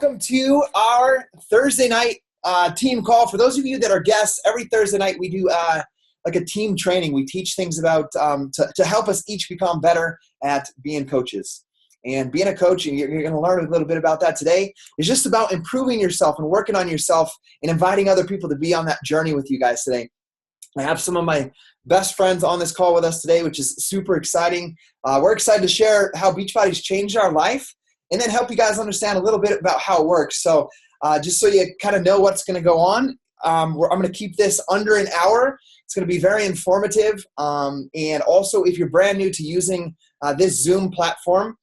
Welcome to our Thursday night team call. For those of you that are guests, every Thursday night we do like a team training. We teach things about to help us each become better at being coaches. And being a coach, and you're going to learn a little bit about that today, is just about improving yourself and working on yourself and inviting other people to be on that journey with you guys today. I have some of my best friends on this call with us today, which is super exciting. We're excited to share how Beachbody's changed our life and then help you guys understand a little bit about how it works. So just so you kind of know what's going to go on, I'm going to keep this under an hour. It's going to be very informative. And also, if you're brand new to using this Zoom platform,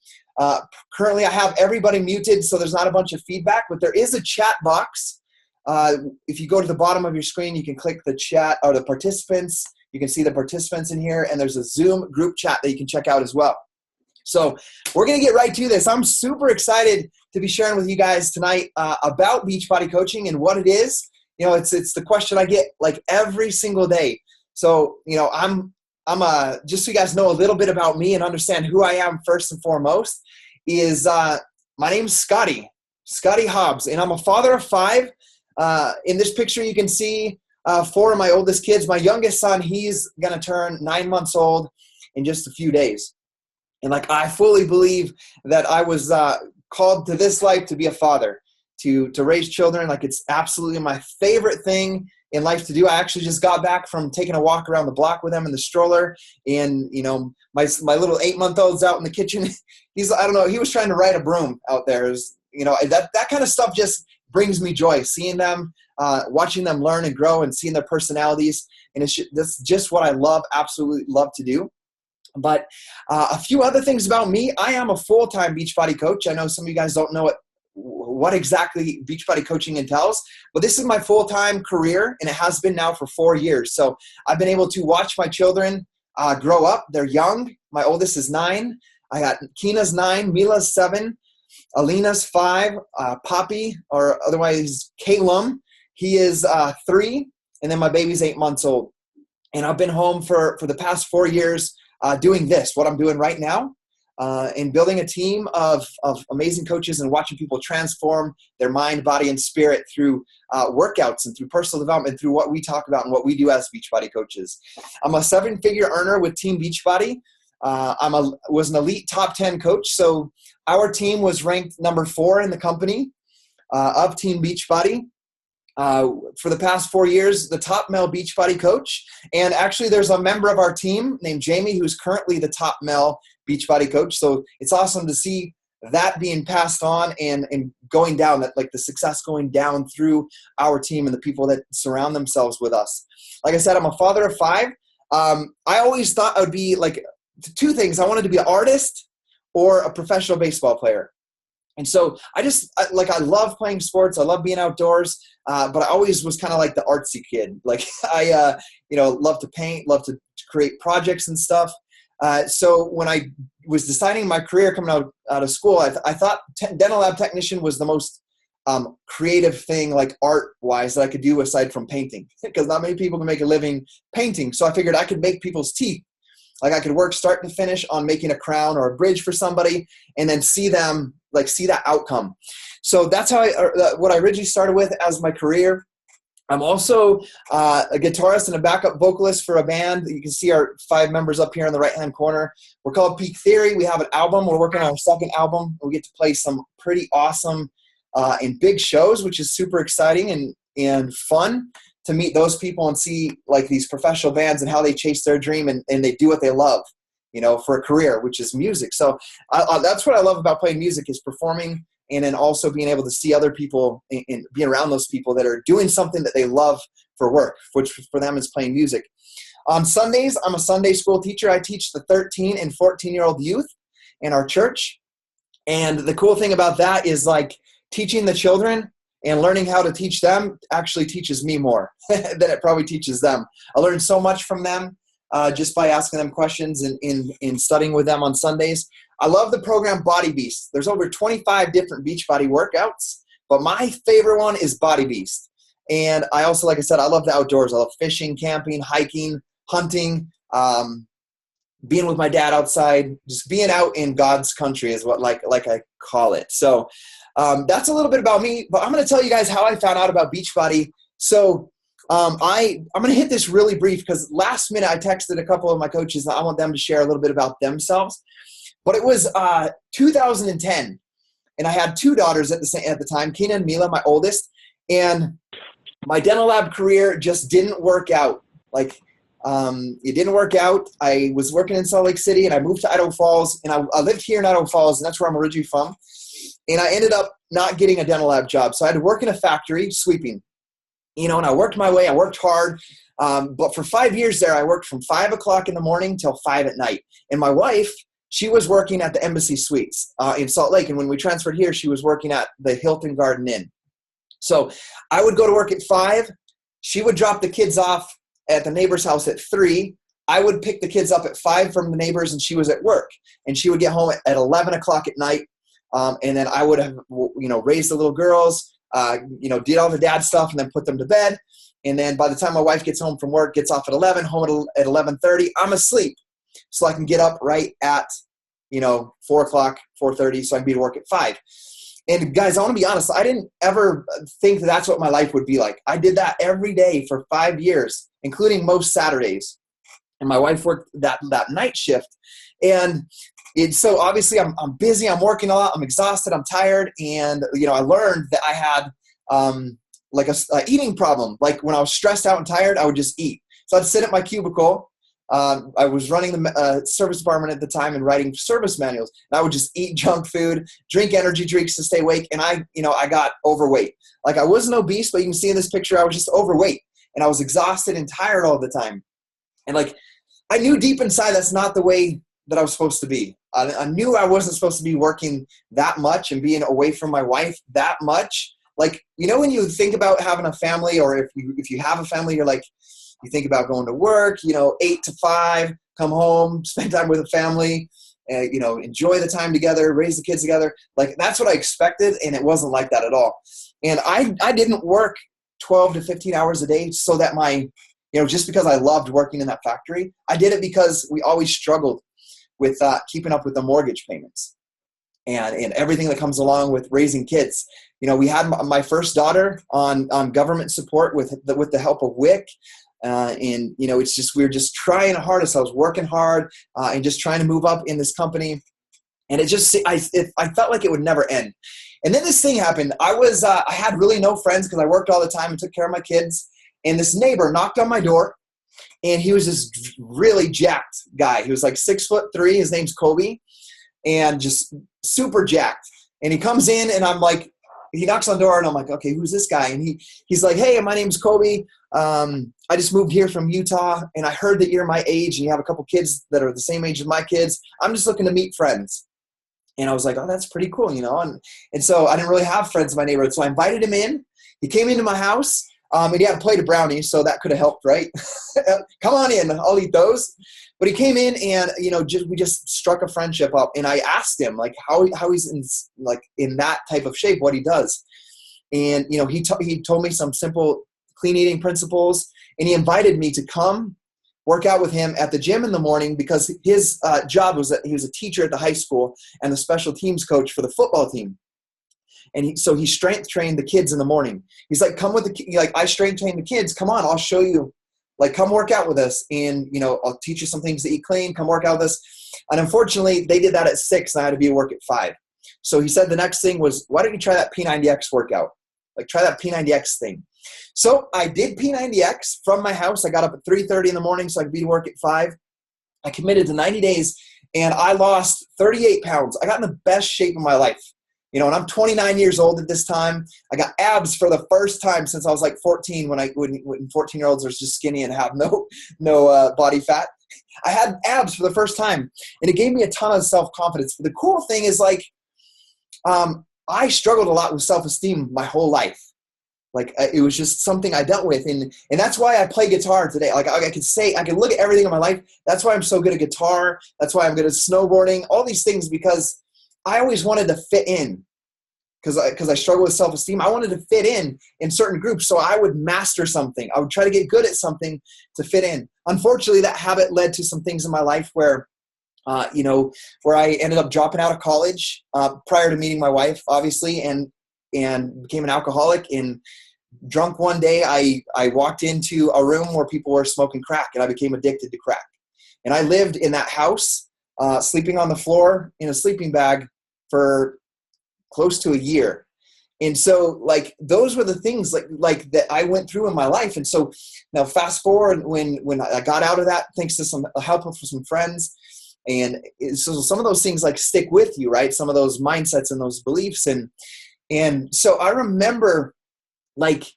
currently I have everybody muted, so there's not a bunch of feedback, but there is a chat box. If you go to the bottom of your screen, you can click the chat or the participants. You can see the participants in here, and there's a Zoom group chat that you can check out as well. So we're going to get right to this. I'm super excited to be sharing with you guys tonight about Beachbody coaching and what it is. You know, it's the question I get like every single day. So, you know, I'm just so you guys know a little bit about me and understand who I am first and foremost is my name's Scotty Hobbs, and I'm a father of 5. In this picture, you can see 4 of my oldest kids. My youngest son, he's going to turn 9 months old in just a few days. And like, I fully believe that I was called to this life to be a father, to raise children. Like, it's absolutely my favorite thing in life to do. I actually just got back from taking a walk around the block with them in the stroller. And, you know, my little 8-month-old's out in the kitchen. I don't know, he was trying to ride a broom out there. You know, that kind of stuff just brings me joy, seeing them, watching them learn and grow and seeing their personalities. And that's just what I absolutely love to do. But a few other things about me. I am a full-time Beachbody coach. I know some of you guys don't know what exactly Beachbody coaching entails, but this is my full-time career, and it has been now for 4 years. So I've been able to watch my children grow up. They're young. My oldest is 9. I got Keena's 9, Mila's 7, Alina's 5, Poppy, or otherwise Calum, he is 3, and then my baby's 8 months old. And I've been home for the past 4 years doing what I'm doing right now, and building a team of amazing coaches and watching people transform their mind, body, and spirit through workouts and through personal development, through what we talk about and what we do as Beachbody coaches. I'm a 7-figure earner with Team Beachbody. Was an elite top 10 coach. So our team was ranked number 4 in the company of Team Beachbody. For the past 4 years, the top male Beachbody coach. And actually there's a member of our team named Jamie who's currently the top male Beachbody coach. So it's awesome to see that being passed on and going down, that like the success going down through our team and the people that surround themselves with us. Like I said, I'm a father of 5. I always thought I would be like 2 things. I wanted to be an artist or a professional baseball player. And so I love playing sports. I love being outdoors. But I always was kind of like the artsy kid. Like I love to paint, love to create projects and stuff. So when I was deciding my career coming out of school, I thought dental lab technician was the most creative thing, like art-wise, that I could do aside from painting, because not many people can make a living painting. So I figured I could make people's teeth. Like I could work start to finish on making a crown or a bridge for somebody, and then see that outcome. So that's how what I originally started with as my career. I'm also a guitarist and a backup vocalist for a band. You can see our 5 members up here in the right-hand corner. We're called Peak Theory. We have an album. We're working on our 2nd album. We get to play some pretty awesome and big shows, which is super exciting and fun to meet those people and see like these professional bands and how they chase their dream and they do what they love, you know, for a career, which is music. So that's what I love about playing music, is performing, and then also being able to see other people and be around those people that are doing something that they love for work, which for them is playing music. On Sundays, I'm a Sunday school teacher. I teach the 13 and 14-year-old youth in our church. And the cool thing about that is like teaching the children and learning how to teach them actually teaches me more than it probably teaches them. I learned so much from them just by asking them questions and in studying with them on Sundays. I love the program Body Beast. There's over 25 different Beachbody workouts, but my favorite one is Body Beast. And I also, like I said, I love the outdoors. I love fishing, camping, hiking, hunting, being with my dad outside, just being out in God's country is what like I call it. So that's a little bit about me, but I'm going to tell you guys how I found out about Beachbody. So I'm going to hit this really brief because last minute I texted a couple of my coaches and I want them to share a little bit about themselves. But it was 2010, and I had two daughters at the time, Kina and Mila, my oldest, and my dental lab career just didn't work out. It didn't work out. I was working in Salt Lake City, and I moved to Idaho Falls, and I lived here in Idaho Falls, and that's where I'm originally from. And I ended up not getting a dental lab job. So I had to work in a factory sweeping, and I worked my way. I worked hard. But for 5 years there, I worked from 5 o'clock in the morning till 5 at night. And my wife, she was working at the Embassy Suites in Salt Lake. And when we transferred here, she was working at the Hilton Garden Inn. So I would go to work at 5. She would drop the kids off at the neighbor's house at 3. I would pick the kids up at 5 from the neighbors, and she was at work. And she would get home at 11 o'clock at night. And then I would have, raised the little girls, did all the dad stuff and then put them to bed. And then by the time my wife gets home from work, gets off at 11, home at 11:30, I'm asleep. So I can get up right at, 4 o'clock, 4:30, so I can be to work at 5. And guys, I want to be honest, I didn't ever think that's what my life would be like. I did that every day for 5 years, including most Saturdays. And my wife worked that night shift. And so obviously I'm busy, I'm working a lot, I'm exhausted, I'm tired. And, I learned that I had a eating problem. Like when I was stressed out and tired, I would just eat. So I'd sit at my cubicle. I was running the service department at the time and writing service manuals. And I would just eat junk food, drink energy drinks to stay awake. And I got overweight. Like I wasn't obese, but you can see in this picture, I was just overweight. And I was exhausted and tired all the time. And I knew deep inside that's not the way that I was supposed to be. I knew I wasn't supposed to be working that much and being away from my wife that much. When you think about having a family, or if you have a family, you think about going to work, 8 to 5, come home, spend time with the family, enjoy the time together, raise the kids together. That's what I expected, and it wasn't like that at all. And I didn't work 12 to 15 hours a day so that just because I loved working in that factory. I did it because we always struggled with keeping up with the mortgage payments and everything that comes along with raising kids. We had my first daughter on government support with the help of WIC. It's just, we were just trying the hardest. I was working hard and just trying to move up in this company. And I felt like it would never end. And then this thing happened. I had really no friends because I worked all the time and took care of my kids. And this neighbor knocked on my door. And he was this really jacked guy. He was like 6'3". His name's Kobe, and just super jacked. And he comes in, and I'm like, he knocks on the door, and I'm like, okay, who's this guy? And he's like, hey, my name's Kobe. I just moved here from Utah, and I heard that you're my age, and you have a couple kids that are the same age as my kids. I'm just looking to meet friends. And I was like, oh, that's pretty cool, And so I didn't really have friends in my neighborhood, so I invited him in. He came into my house. And he had a plate of brownies, so that could have helped, right? Come on in, I'll eat those. But he came in, and we just struck a friendship up. And I asked him how he's in that type of shape, what he does. And he told me some simple clean eating principles, and he invited me to come work out with him at the gym in the morning because his job was that he was a teacher at the high school and the special teams coach for the football team. And so he strength trained the kids in the morning. He's like, come with I strength train the kids. Come on, I'll show you. Come work out with us. And, I'll teach you some things to eat clean. Come work out with us. And unfortunately, they did that at 6, and I had to be at work at 5. So he said the next thing was, why don't you try that P90X workout? Try that P90X thing. So I did P90X from my house. I got up at 3:30 in the morning so I could be to work at 5. I committed to 90 days, and I lost 38 pounds. I got in the best shape of my life. And I'm 29 years old at this time. I got abs for the first time since I was 14 when 14-year-olds are just skinny and have no body fat. I had abs for the first time, and it gave me a ton of self-confidence. But the cool thing is I struggled a lot with self-esteem my whole life. It was just something I dealt with. And that's why I play guitar today. I can look at everything in my life. That's why I'm so good at guitar. That's why I'm good at snowboarding, all these things, because I always wanted to fit in because I struggle with self-esteem. I wanted to fit in certain groups, so I would master something. I would try to get good at something to fit in. Unfortunately, that habit led to some things in my life where where I ended up dropping out of college prior to meeting my wife, obviously, and became an alcoholic. And drunk one day, I walked into a room where people were smoking crack, and I became addicted to crack. And I lived in that house, sleeping on the floor in a sleeping bag for close to a year. And so like, those were the things like that I went through in my life. And so now fast forward when I got out of that, thanks to some help from some friends. And so some of those things like stick with you, right? Some of those mindsets and those beliefs. And so I remember like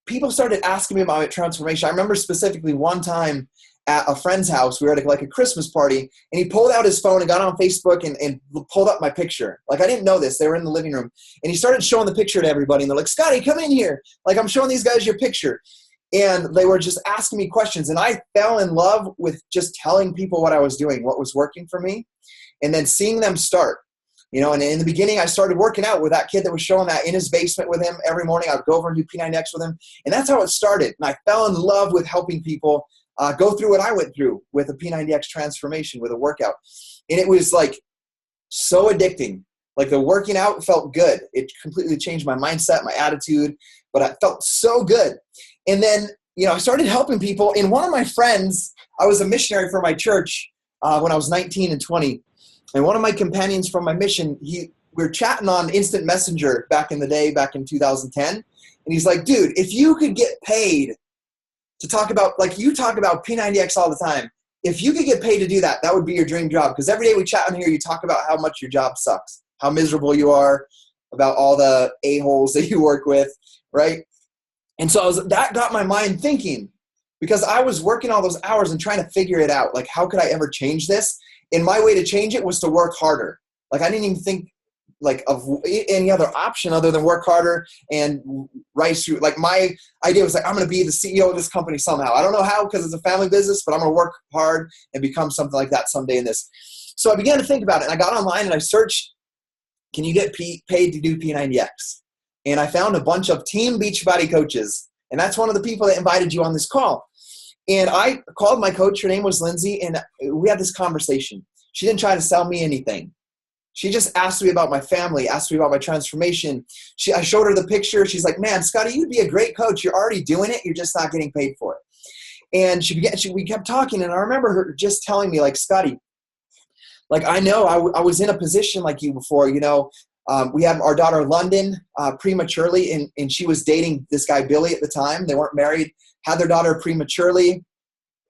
people started asking me about my transformation. I remember specifically one time at a friend's house, we were at like a Christmas party, and he pulled out his phone and got on Facebook and pulled up my picture. Like, I didn't know this. They were in the living room, and he started showing the picture to everybody, and they're like, Scotty, come in here. Like, I'm showing these guys your picture. And they were just asking me questions, and I fell in love with just telling people what I was doing, what was working for me, and then seeing them start. And in the beginning, I started working out with that kid that was showing that in his basement with him every morning. I would go over and do P90X with him, and that's how it started. And I fell in love with helping people go through what I went through with a P90X transformation, with a workout. And it was like so addicting. Like, the working out felt good. It completely changed my mindset, my attitude, but I felt so good. And then, I started helping people. And one of my friends, I was a missionary for my church when I was 19 and 20. And one of my companions from my mission, we were chatting on Instant Messenger back in the day, back in 2010. And he's like, dude, if you could get paid to talk about, like you talk about P90X all the time, if you could get paid to do that, that would be your dream job. Because every day we chat on here, you talk about how much your job sucks, how miserable you are, about all the a-holes that you work with, right? And so that got my mind thinking, because I was working all those hours and trying to figure it out. Like, how could I ever change this? And my way to change it was to work harder. Like, I didn't even think like of any other option other than work harder and rise through. Like, my idea was like, I'm going to be the CEO of this company somehow. I don't know how, because it's a family business, but I'm going to work hard and become something like that someday in this. So I began to think about it, and I got online and I searched, can you get paid to do P90X? And I found a bunch of Team Beachbody coaches. And that's one of the people that invited you on this call. And I called my coach. Her name was Lindsay. And we had this conversation. She didn't try to sell me anything. She just asked me about my family, asked me about my transformation. I showed her the picture. She's like, man, Scotty, you'd be a great coach. You're already doing it. You're just not getting paid for it. And we kept talking. And I remember her just telling me, like, Scotty, like, I know I was in a position like you before. We had our daughter London prematurely, and she was dating this guy Billy at the time. They weren't married, had their daughter prematurely.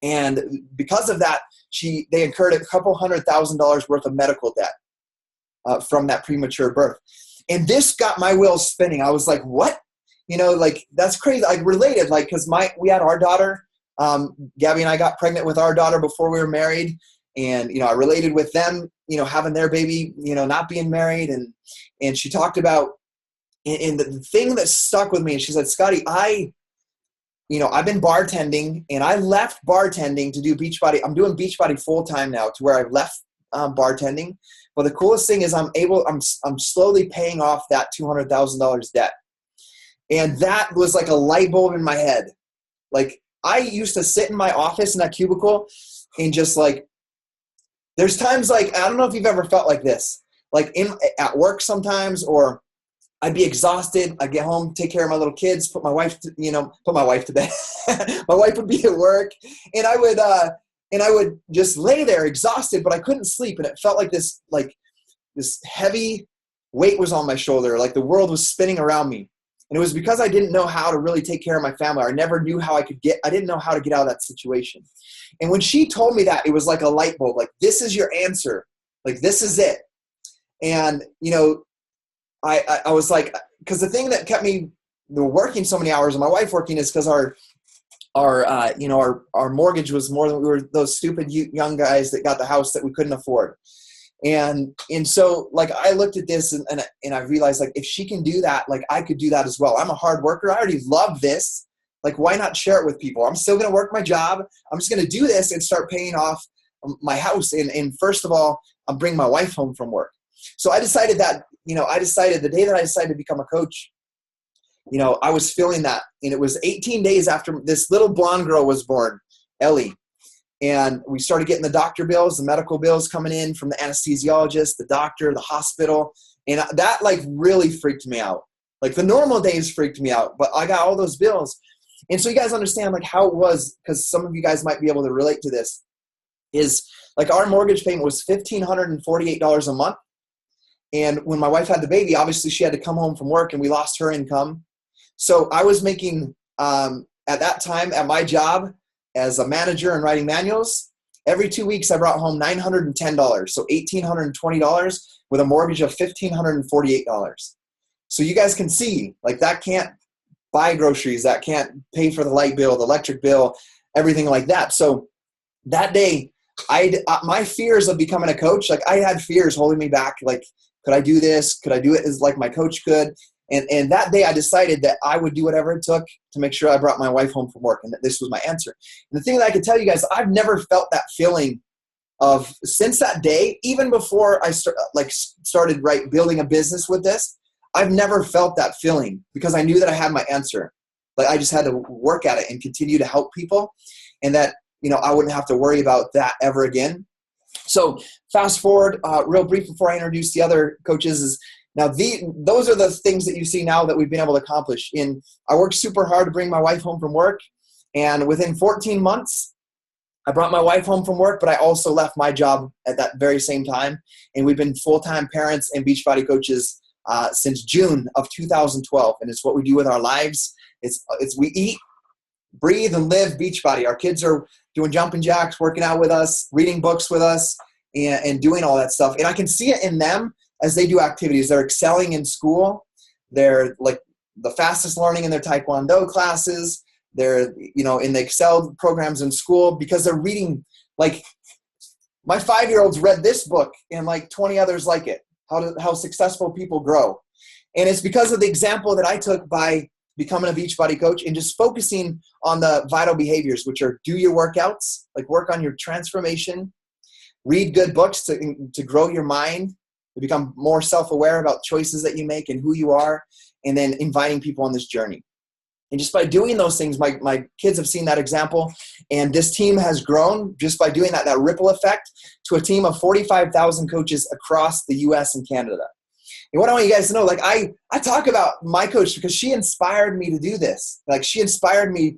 And because of that, they incurred a couple $100,000 worth of medical debt from that premature birth. And this got my wheels spinning. I was like, what? Like, that's crazy. I related, like, because we had our daughter, Gabby and I got pregnant with our daughter before we were married. And, I related with them, having their baby, not being married. And she talked about, and the thing that stuck with me, and she said, Scotty, I've been bartending, and I left bartending to do Beachbody. I'm doing Beachbody full time now, to where I've left bartending. But the coolest thing is I'm slowly paying off that $200,000 debt. And that was like a light bulb in my head. Like, I used to sit in my office in that cubicle and just like, there's times like, I don't know if you've ever felt like this, like at work sometimes, or I'd be exhausted. I'd get home, take care of my little kids, put my wife to bed. My wife would be at work, and I would just lay there exhausted, but I couldn't sleep. And it felt like this heavy weight was on my shoulder. Like the world was spinning around me. And it was because I didn't know how to really take care of my family. I never knew how I didn't know how to get out of that situation. And when she told me that, it was like a light bulb, like, this is your answer. Like, this is it. And, I was like, because the thing that kept me working so many hours and my wife working is because our mortgage was more than we were those stupid young guys that got the house that we couldn't afford. And so like, I looked at this and I realized, like, if she can do that, like, I could do that as well. I'm a hard worker. I already love this. Like, why not share it with people? I'm still going to work my job. I'm just going to do this and start paying off my house. And first of all, I'll bring my wife home from work. So I decided that, the day that I decided to become a coach, I was feeling that. And it was 18 days after this little blonde girl was born, Ellie. And we started getting the doctor bills, the medical bills coming in from the anesthesiologist, the doctor, the hospital. And that like really freaked me out. Like the normal days freaked me out, but I got all those bills. And so you guys understand like how it was, because some of you guys might be able to relate to this, is like our mortgage payment was $1,548 a month. And when my wife had the baby, obviously she had to come home from work and we lost her income. So I was making, at that time at my job as a manager and writing manuals, every 2 weeks I brought home $910. So $1,820 with a mortgage of $1,548. So you guys can see, like that can't buy groceries, that can't pay for the light bill, the electric bill, everything like that. So that day, my fears of becoming a coach, like I had fears holding me back. Like, could I do this? Could I do it as like my coach could? And that day I decided that I would do whatever it took to make sure I brought my wife home from work. And that this was my answer. And the thing that I could tell you guys, I've never felt that feeling of, since that day, even before I started building a business with this, I've never felt that feeling because I knew that I had my answer. Like I just had to work at it and continue to help people, and that, you know, I wouldn't have to worry about that ever again. So fast forward real brief before I introduce the other coaches is now those are the things that you see now that we've been able to accomplish. I worked super hard to bring my wife home from work, and within 14 months, I brought my wife home from work, but I also left my job at that very same time. And we've been full-time parents and Beachbody coaches since June of 2012. And it's what we do with our lives. It's we eat, breathe, and live Beachbody. Our kids are doing jumping jacks, working out with us, reading books with us, and doing all that stuff. And I can see it in them as they do activities. They're excelling in school. They're like the fastest learning in their Taekwondo classes. They're, you know, in the Excel programs in school because they're reading. Like my 5-year-olds read this book and like 20 others like it. How successful people grow. And it's because of the example that I took by becoming a Beachbody coach and just focusing on the vital behaviors, which are do your workouts, like work on your transformation, read good books to grow your mind, to become more self-aware about choices that you make and who you are, and then inviting people on this journey. And just by doing those things, my kids have seen that example, and this team has grown just by doing that ripple effect to a team of 45,000 coaches across the US and Canada. And what I want you guys to know, like I talk about my coach because she inspired me to do this. Like she inspired me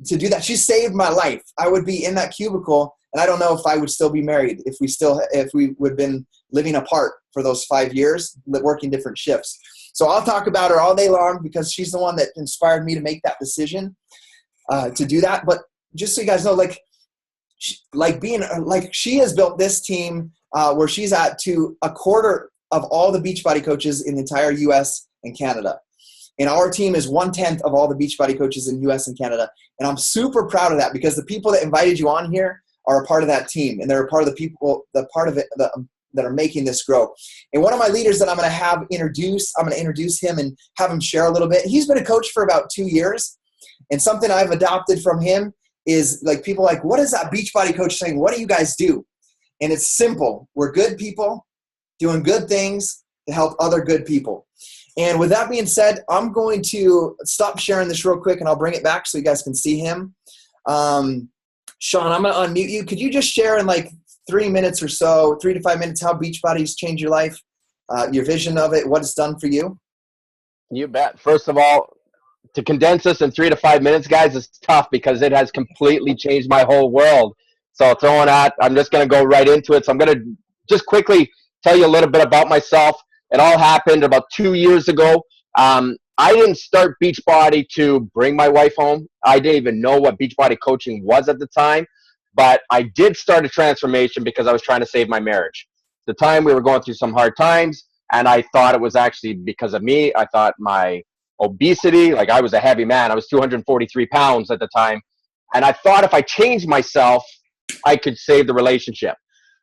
to do that. She saved my life. I would be in that cubicle, and I don't know if I would still be married if we would have been living apart for those 5 years, working different shifts. So I'll talk about her all day long because she's the one that inspired me to make that decision to do that. But just so you guys know, she has built this team where she's at to a quarter of all the Beachbody coaches in the entire U.S. and Canada. And our team is 1/10 of all the Beachbody coaches in U.S. and Canada. And I'm super proud of that because the people that invited you on here are a part of that team. And they're a part of the people, that are making this grow. And one of my leaders that I'm going to introduce him and have him share a little bit. He's been a coach for about 2 years. And something I've adopted from him is like people like, what is that Beachbody coach saying? What do you guys do? And it's simple. We're good people doing good things to help other good people. And with that being said, I'm going to stop sharing this real quick and I'll bring it back so you guys can see him. Sean, I'm going to unmute you. Could you just share in like 3 minutes or so, 3 to 5 minutes, how Beachbody's changed your life, your vision of it, what it's done for you? You bet. First of all, to condense this in 3 to 5 minutes, guys, is tough because it has completely changed my whole world. So I'm just going to go right into it. So I'm going to just quickly tell you a little bit about myself. It all happened about 2 years ago. I didn't start Beachbody to bring my wife home. I didn't even know what Beachbody coaching was at the time. But I did start a transformation because I was trying to save my marriage. At the time, we were going through some hard times, and I thought it was actually because of me. I thought my obesity, like I was a heavy man. I was 243 pounds at the time. And I thought if I changed myself, I could save the relationship.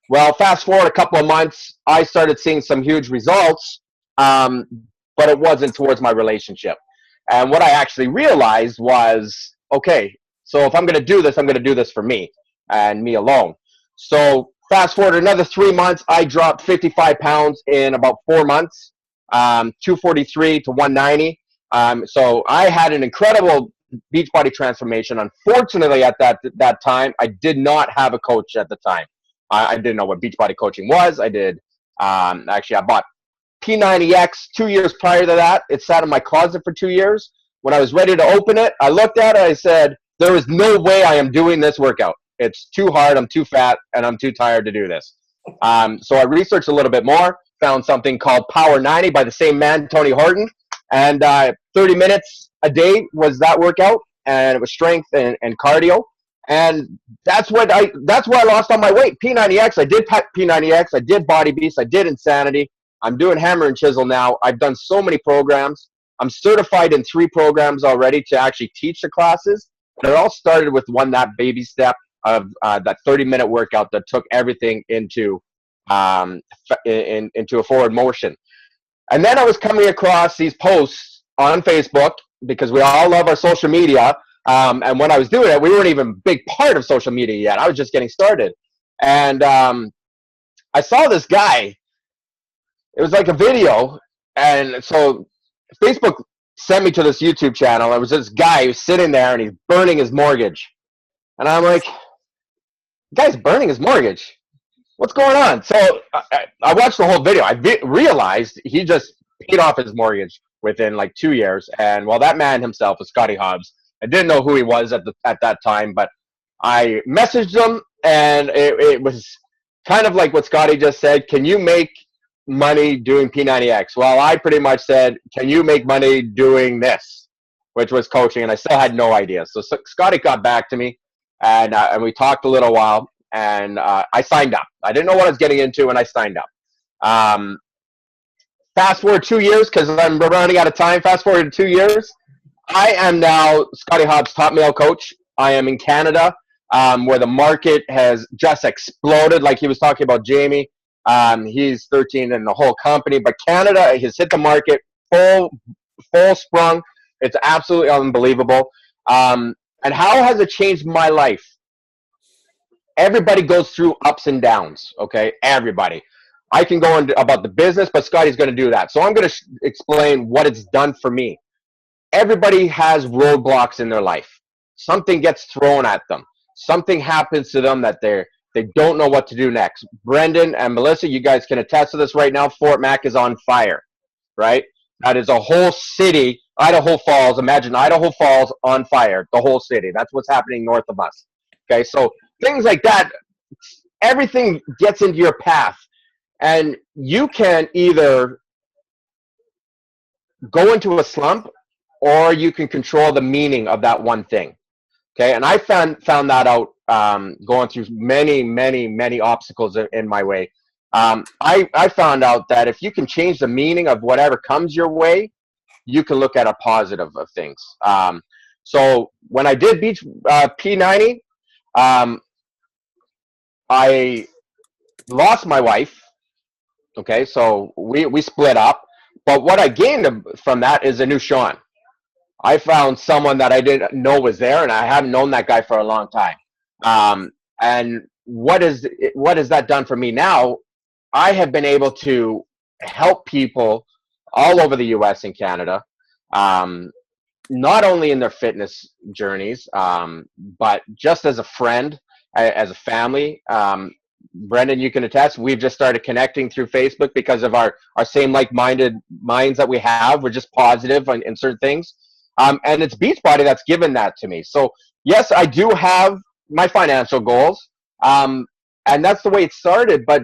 Well, fast forward a couple of months, I started seeing some huge results, but it wasn't towards my relationship. And what I actually realized was, okay, so if I'm going to do this, I'm going to do this for me and me alone. So fast forward another 3 months, I dropped 55 pounds in about 4 months, 243 to 190. So I had an incredible Beachbody transformation. Unfortunately, at that time, I did not have a coach at the time. I didn't know what Beachbody coaching was. I did. Actually, I bought P90X 2 years prior to that. It sat in my closet for 2 years. When I was ready to open it, I looked at it. I said, there is no way I am doing this workout. It's too hard. I'm too fat, and I'm too tired to do this. So I researched a little bit more, found something called Power 90 by the same man, Tony Horton. And 30 minutes a day was that workout, and it was strength and cardio. And that's where I lost all my weight. P90X, I did P90X, I did Body Beast, I did Insanity. I'm doing Hammer and Chisel now. I've done so many programs. I'm certified in 3 programs already to actually teach the classes. But it all started with that baby step of that 30-minute workout that took everything into a forward motion. And then I was coming across these posts on Facebook, because we all love our social media. And when I was doing it, we weren't even a big part of social media yet. I was just getting started. And I saw this guy. It was like a video. And so Facebook sent me to this YouTube channel. It was this guy who's sitting there and he's burning his mortgage. And I'm like, the guy's burning his mortgage. What's going on? So I watched the whole video. I realized he just paid off his mortgage within like 2 years. And well, that man himself was Scotty Hobbs. I didn't know who he was at that time, but I messaged him, and it was kind of like what Scotty just said. Can you make money doing P90X? Well, I pretty much said, can you make money doing this, which was coaching, and I still had no idea. So Scotty got back to me, and we talked a little while. And I signed up. I didn't know what I was getting into, and I signed up. Fast forward 2 years, because I'm running out of time. Fast forward to 2 years. I am now Scotty Hobbs' top male coach. I am in Canada, where the market has just exploded, like he was talking about Jamie. He's 13 in the whole company. But Canada has hit the market full sprung. It's absolutely unbelievable. And how has it changed my life? Everybody goes through ups and downs, okay? Everybody. I can go into about the business, but Scotty's going to do that. So I'm going to explain what it's done for me. Everybody has roadblocks in their life. Something gets thrown at them. Something happens to them that they don't know what to do next. Brendan and Melissa, you guys can attest to this right now. Fort Mac is on fire, right? That is a whole city. Idaho Falls. Imagine Idaho Falls on fire. The whole city. That's what's happening north of us. Okay, so things like that, everything gets into your path. And you can either go into a slump, or you can control the meaning of that one thing. Okay, and I found that out going through many obstacles in my way. I found out that if you can change the meaning of whatever comes your way, you can look at a positive of things. So when I did P90, I lost my wife. Okay, so we split up. But what I gained from that is a new Sean. I found someone that I didn't know was there, and I haven't known that guy for a long time. And what has that done for me now? I have been able to help people all over the U.S. and Canada, not only in their fitness journeys, but just as a friend, as a family. Brendan, you can attest, we've just started connecting through Facebook because of our same like-minded minds that we have. We're just positive in certain things. And it's Beachbody that's given that to me. So, yes, I do have my financial goals. And that's the way it started. But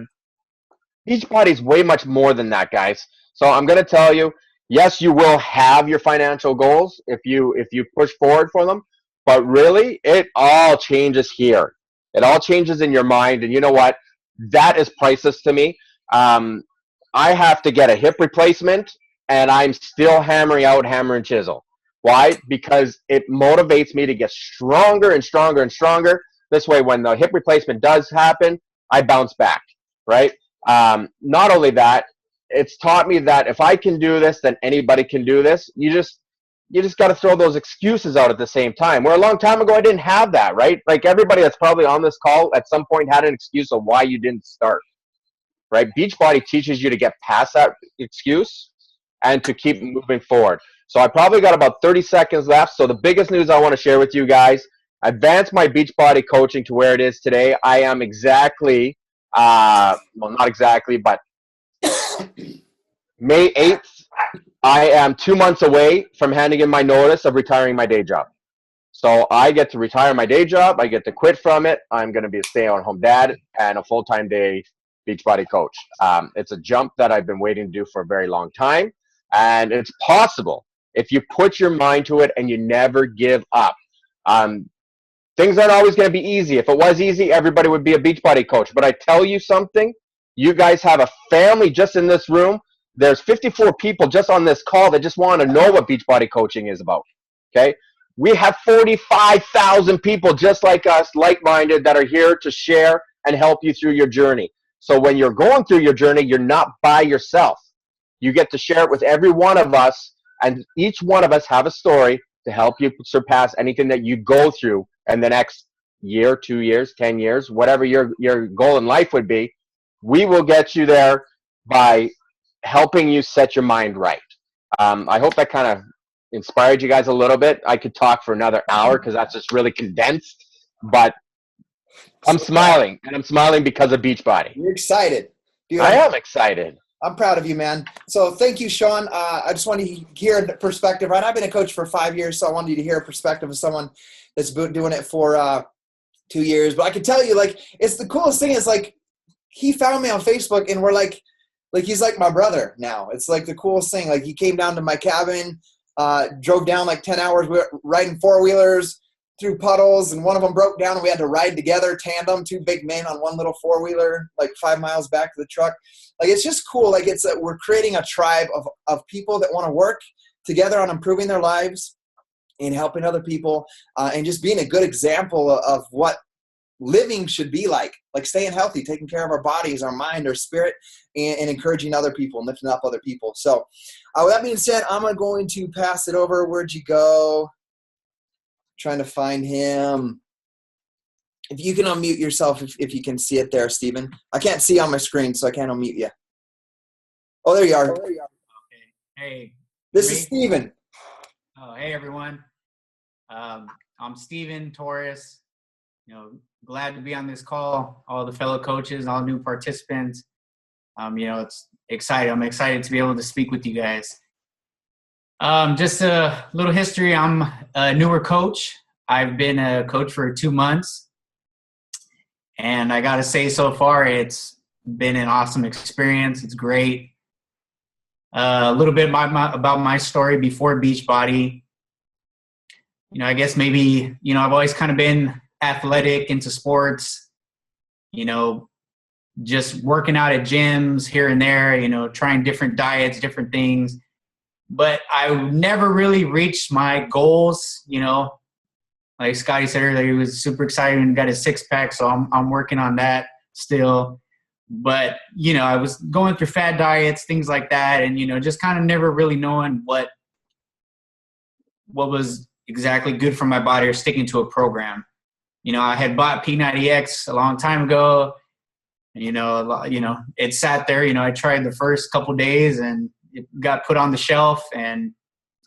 Beachbody is way much more than that, guys. So I'm going to tell you, yes, you will have your financial goals if you push forward for them. But really, it all changes here. It all changes in your mind. And you know what? That is priceless to me. I have to get a hip replacement, and I'm still hammering out hammer and chisel. Why? Because it motivates me to get stronger and stronger and stronger. This way, when the hip replacement does happen, I bounce back, right? Not only that, it's taught me that if I can do this, then anybody can do this. You just got to throw those excuses out at the same time. Where a long time ago, I didn't have that, right? Like everybody that's probably on this call at some point had an excuse of why you didn't start, right? Beachbody teaches you to get past that excuse and to keep moving forward. So I probably got about 30 seconds left. So the biggest news I want to share with you guys, I advanced my Beachbody coaching to where it is today. I am exactly, well, not exactly, but May 8th, I am 2 months away from handing in my notice of retiring my day job. So I get to retire my day job. I get to quit from it. I'm going to be a stay-at-home dad and a full-time day Beachbody coach. It's a jump that I've been waiting to do for a very long time, and it's possible if you put your mind to it and you never give up. Things aren't always going to be easy. If it was easy, everybody would be a Beachbody coach. But I tell you something, you guys have a family just in this room. There's 54 people just on this call that just want to know what Beachbody coaching is about. Okay? We have 45,000 people just like us, like-minded, that are here to share and help you through your journey. So when you're going through your journey, you're not by yourself. You get to share it with every one of us, and each one of us have a story to help you surpass anything that you go through in the next year, 2 years, 10 years, whatever your goal in life would be. We will get you there by helping you set your mind right. I hope that kind of inspired you guys a little bit. I could talk for another hour because that's just really condensed, but I'm smiling, and I'm smiling because of Beachbody. You're excited. Dude, I am excited. I'm proud of you, man. So thank you, Sean. I just wanted to hear the perspective, right? I've been a coach for 5 years, so I wanted you to hear a perspective of someone that's been doing it for 2 years. But I can tell you, like, it's the coolest thing is, like, he found me on Facebook, and we're like he's like my brother now. It's like the coolest thing. Like, he came down to my cabin, drove down like 10 hours. We were riding four-wheelers through puddles, and one of them broke down, and we had to ride together, tandem, two big men on one little four-wheeler, like 5 miles back to the truck. Like, it's just cool. Like, it's we're creating a tribe of people that want to work together on improving their lives and helping other people, and just being a good example of what living should be like staying healthy, taking care of our bodies, our mind, our spirit, and encouraging other people and lifting up other people. So with that being said, I'm going to pass it over. Where'd you go? Trying to find him. If you can unmute yourself, if you can see it there, Stephen. I can't see on my screen, so I can't unmute you. Oh, there you are. Okay. Hey. This is Stephen. Oh, hey, everyone. I'm Stephen Torres. Glad to be on this call. All the fellow coaches, all new participants. It's exciting. I'm excited to be able to speak with you guys. Just a little history. I'm a newer coach. I've been a coach for 2 months. And I got to say, so far, it's been an awesome experience. It's great. A little bit about my story before Beachbody. I guess maybe, I've always kind of been athletic, into sports, just working out at gyms here and there, trying different diets, different things. But I never really reached my goals, like Scotty said earlier, he was super excited and got his six-pack, so I'm working on that still. But, I was going through fad diets, things like that, and, just kind of never really knowing what was exactly good for my body or sticking to a program. I had bought P90X a long time ago. It sat there. I tried the first couple days and it got put on the shelf, and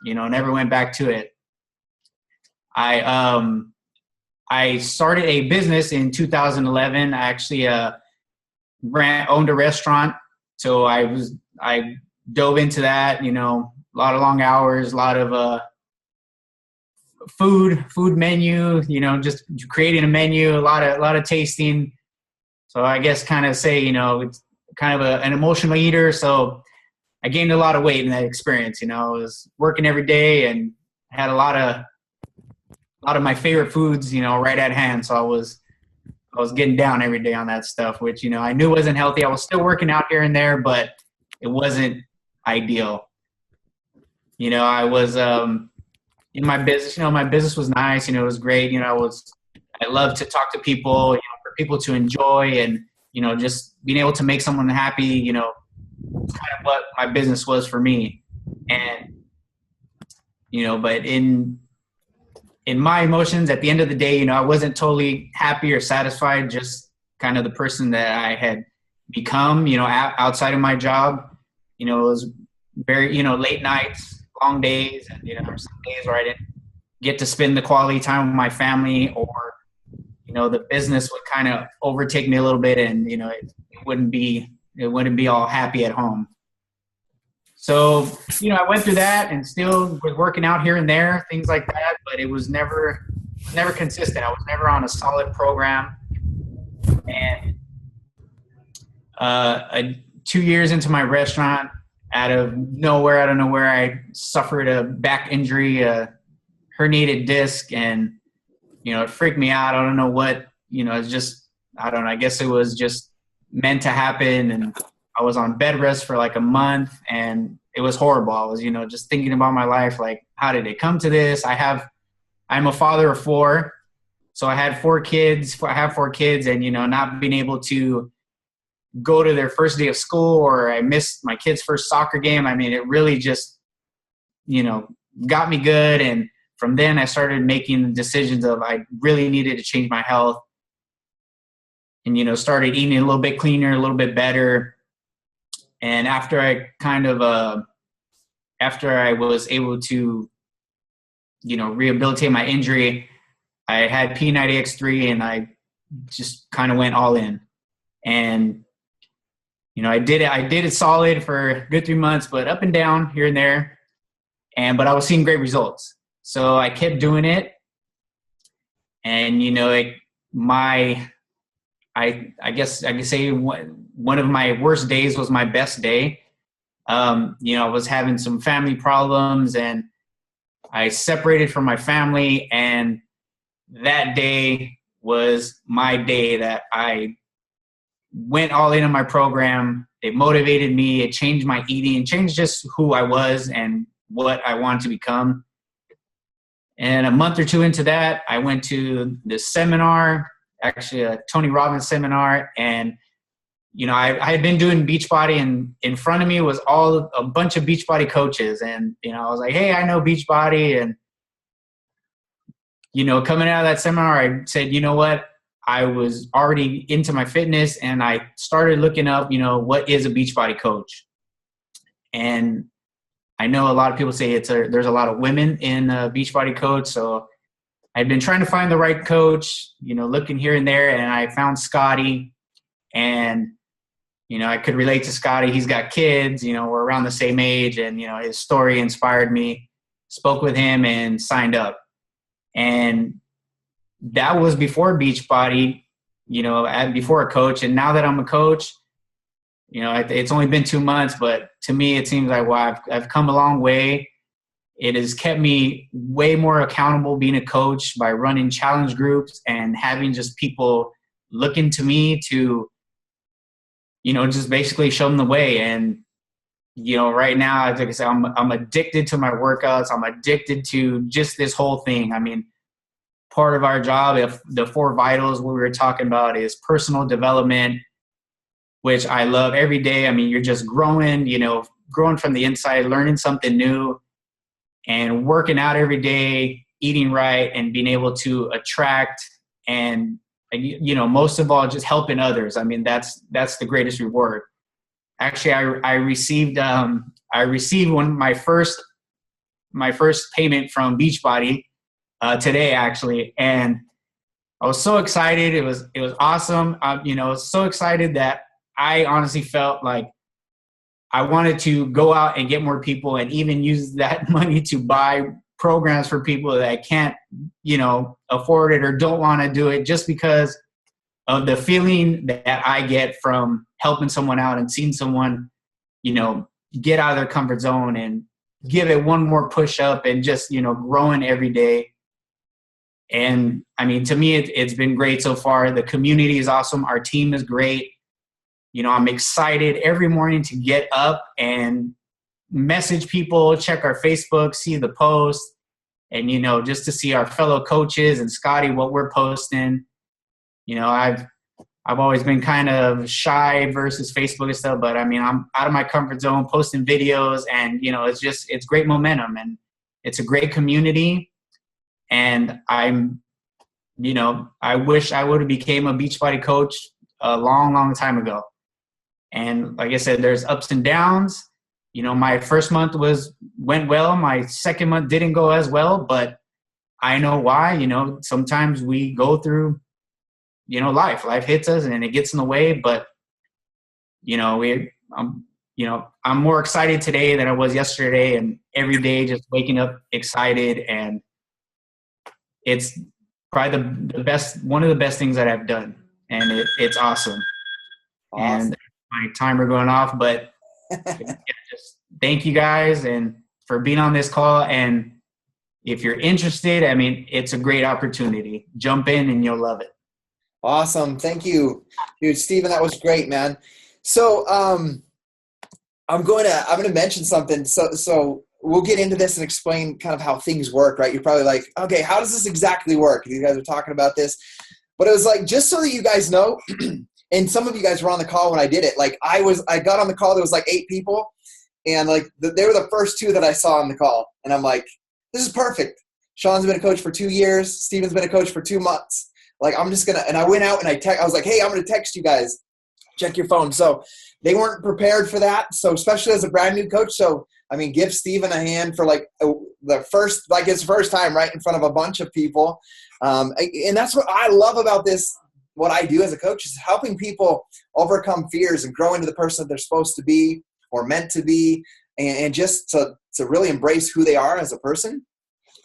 never went back to it. I started a business in 2011. I actually owned a restaurant, so I dove into that. A lot of long hours, a lot of food menu, just creating a menu, a lot of tasting. So I guess kind of say, it's kind of an emotional eater. So I gained a lot of weight in that experience. I was working every day and had a lot of my favorite foods, right at hand. So I was getting down every day on that stuff, which, I knew wasn't healthy. I was still working out here and there, but it wasn't ideal. I was, in my business, my business was nice, it was great. I love to talk to people, for people to enjoy, and, just being able to make someone happy, kind of what my business was for me. And, but in my emotions, at the end of the day, I wasn't totally happy or satisfied, just kind of the person that I had become, outside of my job. It was very, late nights, long days, and there were some days where I didn't get to spend the quality time with my family, or the business would kind of overtake me a little bit, and it wouldn't be all happy at home. So I went through that and still was working out here and there, things like that, but it was never consistent. I was never on a solid program. And 2 years into my restaurant, out of nowhere, I suffered a back injury, a herniated disc, and it freaked me out. I don't know what, it's just, I don't know, I guess it was just meant to happen. And I was on bed rest for like a month, and it was horrible. I was, just thinking about my life, like, how did it come to this? I'm a father of 4. So I had 4 kids. I have 4 kids, and, not being able to go to their first day of school, or I missed my kid's first soccer game. I mean, it really just, got me good. And from then I started making decisions of I really needed to change my health, and, started eating a little bit cleaner, a little bit better. And after I was able to, rehabilitate my injury, I had P90X3, and I just kind of went all in. And, I did it solid for a good 3 months, but up and down here and there. But I was seeing great results. So I kept doing it. And, I guess I could say one of my worst days was my best day. I was having some family problems, and I separated from my family, and that day was my day that I went all in on my program. It motivated me. It changed my eating, changed just who I was and what I wanted to become. And a month or 2 into that, I went to this seminar, actually a Tony Robbins seminar. And, I had been doing Beachbody, and in front of me was a bunch of Beachbody coaches. And, I was like, hey, I know Beachbody. And, coming out of that seminar, I said, you know what? I was already into my fitness, and I started looking up, what is a Beachbody coach? And I know a lot of people say there's a lot of women in Beachbody coach. So I'd been trying to find the right coach, looking here and there, and I found Scotty. And, I could relate to Scotty. He's got kids, we're around the same age, and, his story inspired me. Spoke with him and signed up. And that was before Beachbody, before a coach. And now that I'm a coach, it's only been 2 months, but to me, it seems like, wow, I've come a long way. It has kept me way more accountable being a coach by running challenge groups and having just people looking to me to, just basically show them the way. And, right now, like I said, I'm addicted to my workouts. I'm addicted to just this whole thing. I mean, part of our job, if the 4 vitals we were talking about, is personal development, which I love every day. I mean, you're just growing, growing from the inside, learning something new, and working out every day, eating right, and being able to attract and, most of all, just helping others. I mean, that's the greatest reward. Actually, I received my first payment from Beachbody today, actually, and I was so excited. It was awesome. So excited that I honestly felt like I wanted to go out and get more people, and even use that money to buy programs for people that can't, afford it or don't want to do it, just because of the feeling that I get from helping someone out and seeing someone, get out of their comfort zone and give it one more push up, and just, growing every day. And I mean, to me, it's been great so far. The community is awesome. Our team is great. I'm excited every morning to get up and message people, check our Facebook, see the post, and, just to see our fellow coaches and Scotty, what we're posting. I've always been kind of shy versus Facebook and stuff, but I mean, I'm out of my comfort zone, posting videos, and, it's great momentum, and it's a great community. And I wish I would have became a Beachbody coach a long, long time ago. And like I said, there's ups and downs, my first month went well. My second month didn't go as well, but I know why. Sometimes we go through, life hits us and it gets in the way, but I'm more excited today than I was yesterday, and every day just waking up excited, and it's probably the best, one of the best things that I've done, and it's awesome. And my timer going off, but just thank you guys and for being on this call. And if you're interested, it's a great opportunity. Jump in and you'll love it. Awesome. Thank you, dude. Stephen, that was great, man. So, I'm going to mention something. So we'll get into this and explain kind of how things work, right? You're probably like, okay, how does this exactly work? You guys are talking about this, but it was like, just so that you guys know, and some of you guys were on the call when I did it. Like I got on the call, there was like 8 people, and like they were the first 2 that I saw on the call. And I'm like, this is perfect. Sean's been a coach for 2 years. Stephen's been a coach for 2 months. Like, I'm just and I went out and I was like, hey, I'm going to text you guys. Check your phone. So they weren't prepared for that. So especially as a brand new coach. So, give Stephen a hand for like his first time right in front of a bunch of people. And that's what I love about this. What I do as a coach is helping people overcome fears and grow into the person that they're supposed to be or meant to be. And just to really embrace who they are as a person.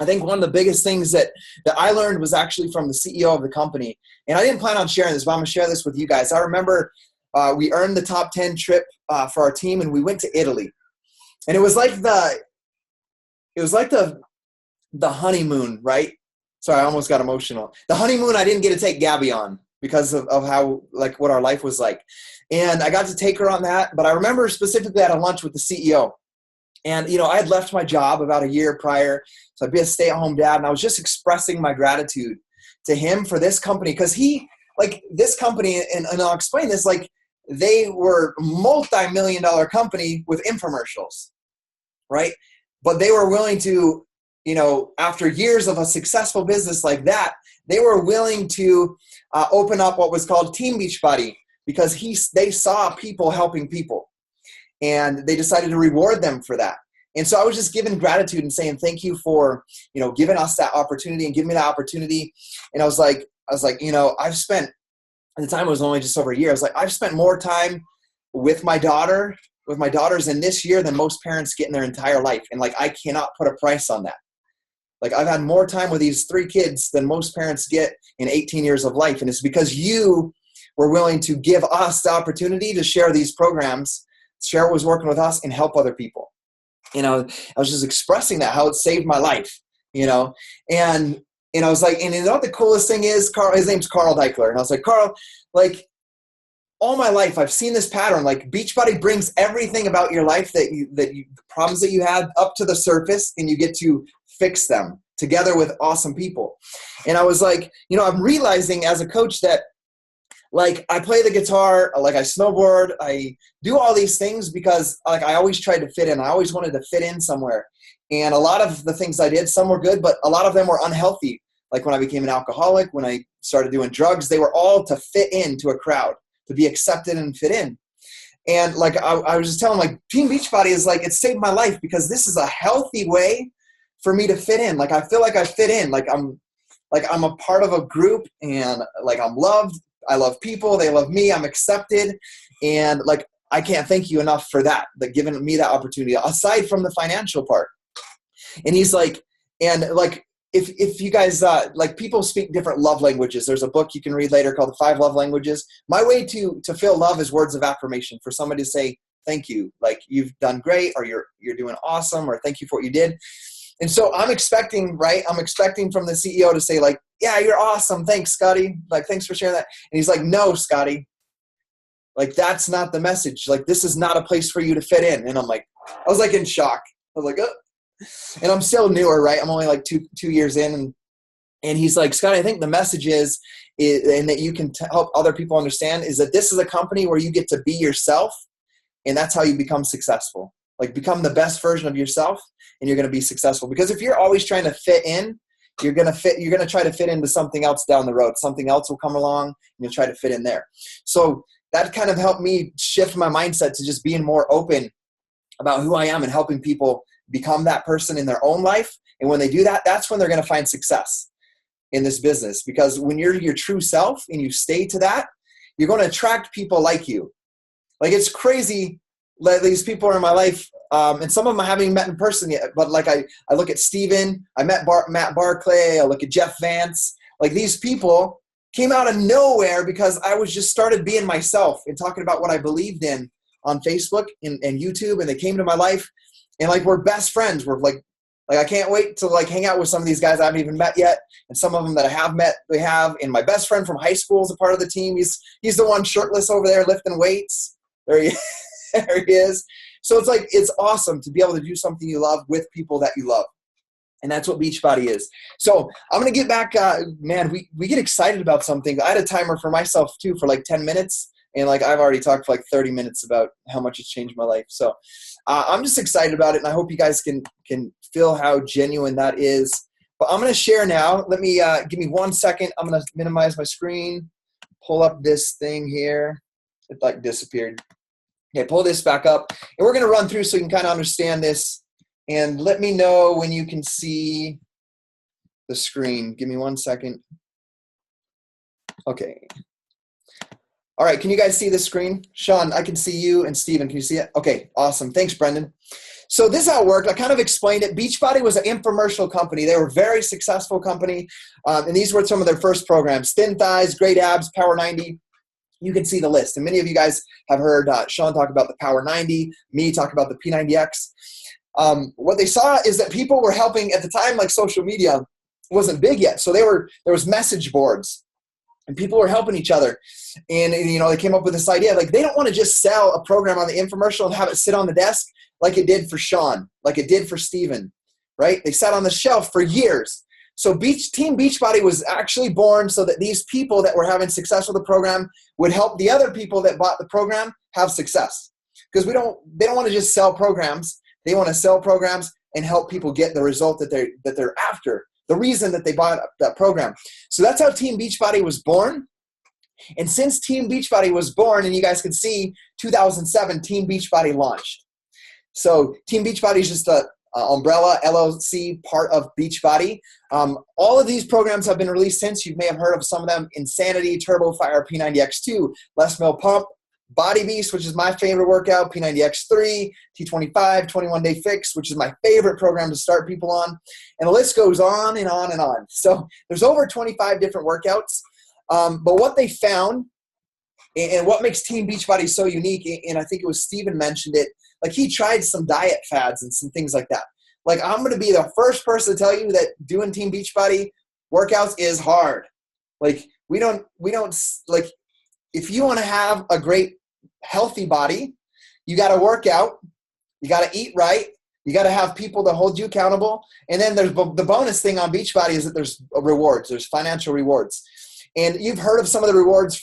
I think one of the biggest things that I learned was actually from the CEO of the company. And I didn't plan on sharing this, but I'm going to share this with you guys. I remember we earned the top 10 trip for our team, and we went to Italy. And it was like the honeymoon, right? Sorry, I almost got emotional. The honeymoon I didn't get to take Gabby on because of how, like, what our life was like. And I got to take her on that. But I remember specifically at a lunch with the CEO. And, I had left my job about a year prior. So I'd be a stay-at-home dad. And I was just expressing my gratitude to him for this company. Because this company, and I'll explain this, like, they were multi-million-dollar company with infomercials, right? But they were willing to, after years of a successful business like that, they were willing to open up what was called Team Beachbody because they saw people helping people. And they decided to reward them for that. And so I was just giving gratitude and saying, thank you for, giving us that opportunity and giving me that opportunity. And I was like, I've spent, at the time it was only just over a year. I was like, I've spent more time with my daughters in this year than most parents get in their entire life. And like, I cannot put a price on that. Like, I've had more time with these 3 kids than most parents get in 18 years of life. And it's because you were willing to give us the opportunity to share these programs, share what was working with us, and help other people. I was just expressing that, how it saved my life, and I was like, and what the coolest thing is, Carl, his name's Carl Deichler. And I was like, Carl, like, all my life, I've seen this pattern. Like, Beachbody brings everything about your life the problems that you had up to the surface, and you get to fix them together with awesome people. And I was like, I'm realizing as a coach that, like, I play the guitar, like I snowboard, I do all these things because, like, I always tried to fit in. I always wanted to fit in somewhere. And a lot of the things I did, some were good, but a lot of them were unhealthy. Like when I became an alcoholic, when I started doing drugs, they were all to fit into a crowd, to be accepted and fit in. And like, I was just telling, like, Team Beachbody is like, it saved my life because this is a healthy way for me to fit in. Like, I feel like I fit in. Like I'm a part of a group, and like, I'm loved. I love people. They love me. I'm accepted. And like, I can't thank you enough for that giving me that opportunity aside from the financial part. And he's like, and like, if you guys, like, people speak different love languages. There's a book you can read later called The 5 Love Languages. My way to feel love is words of affirmation, for somebody to say, thank you. Like, you've done great, or you're doing awesome, or thank you for what you did. And so I'm expecting from the CEO to say, like, yeah, you're awesome. Thanks, Scotty. Like, thanks for sharing that. And he's like, no, Scotty, like, that's not the message. Like, this is not a place for you to fit in. And I'm like, I was like in shock. I was like, oh. And I'm still newer, right? I'm only like two years in. And he's like, Scotty, I think the message is and that you can help other people understand, is that this is a company where you get to be yourself. And that's how you become successful. Like, become the best version of yourself, and you're going to be successful. Because if you're always trying to fit in, you're going to try to fit into something else down the road. Something else will come along, and you'll try to fit in there. So that kind of helped me shift my mindset to just being more open about who I am and helping people become that person in their own life. And when they do that, that's when they're going to find success in this business. Because when you're your true self and you stay to that, you're going to attract people like you. Like, it's crazy that these people are in my life, and some of them I haven't even met in person yet. But like I look at Stephen, I met Matt Barclay, I look at Jeff Vance. Like, these people came out of nowhere because I was just started being myself and talking about what I believed in on Facebook and YouTube, and they came to my life, and like, we're best friends. We're like I can't wait to like hang out with some of these guys I haven't even met yet, and some of them that I have met, we have. And my best friend from high school is a part of the team. He's the one shirtless over there lifting weights. There he is. So it's like, it's awesome to be able to do something you love with people that you love. And that's what Beachbody is. So I'm going to get back, man, we get excited about something. I had a timer for myself too for like 10 minutes. And like, I've already talked for like 30 minutes about how much it's changed my life. So I'm just excited about it. And I hope you guys can feel how genuine that is. But I'm going to share now. Let me, give me 1 second. I'm going to minimize my screen, pull up this thing here. It like disappeared. Okay, pull this back up. And we're going to run through so you can kind of understand this. And let me know when you can see the screen. Give me 1 second. Okay. All right, can you guys see the screen? Sean, I can see you, and Stephen, can you see it? Okay, awesome. Thanks, Brendan. So this is how it worked. I kind of explained it. Beachbody was an infomercial company. They were a very successful company, and these were some of their first programs: Thin Thighs, Great Abs, Power 90. You can see the list. And many of you guys have heard Sean talk about the Power 90, me talk about the P90X. What they saw is that people were helping at the time, like social media wasn't big yet. So there was message boards, and people were helping each other. And, you know, they came up with this idea, like, they don't want to just sell a program on the infomercial and have it sit on the desk like it did for Sean, like it did for Stephen, right? They sat on the shelf for years. So Team Beachbody was actually born so that these people that were having success with the program would help the other people that bought the program have success. Because they don't want to just sell programs. They want to sell programs and help people get the result that they're after, the reason that they bought that program. So that's how Team Beachbody was born. And since Team Beachbody was born, and you guys can see 2007, Team Beachbody launched. So Team Beachbody is just a umbrella LLC part of Beachbody. All of these programs have been released since. You may have heard of some of them: Insanity, Turbo Fire, P90X2, Less Meal Pump, Body Beast, which is my favorite workout, P90X3, T25, 21-Day Fix, which is my favorite program to start people on. And the list goes on and on and on. So there's over 25 different workouts. But what they found, and what makes Team Beachbody so unique, and I think it was Stephen mentioned it, like, he tried some diet fads and some things like that. Like, I'm going to be the first person to tell you that doing Team Beachbody workouts is hard. Like, we don't like, if you want to have a great healthy body, you got to work out, you got to eat right, you got to have people to hold you accountable. And then there's the bonus thing on Beachbody is that there's rewards, there's financial rewards. And you've heard of some of the rewards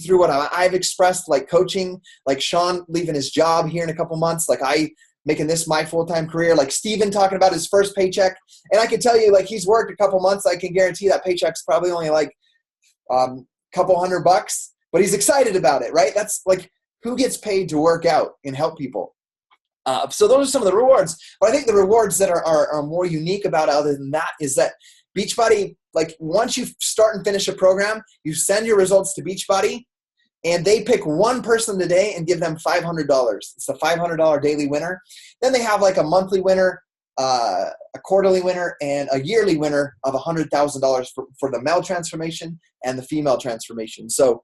through what I've expressed, like coaching, like Sean leaving his job here in a couple months, like I making this my full-time career, like Stephen talking about his first paycheck. And I can tell you, like, he's worked a couple months. I can guarantee that paycheck's probably only like couple $100, but he's excited about it, right? That's like, who gets paid to work out and help people? So those are some of the rewards. But I think the rewards that are more unique about it, other than that, is that Beachbody, like, once you start and finish a program, you send your results to Beachbody, and they pick one person today and give them $500. It's the $500 daily winner. Then they have like a monthly winner, a quarterly winner, and a yearly winner of $100,000 for the male transformation and the female transformation. So,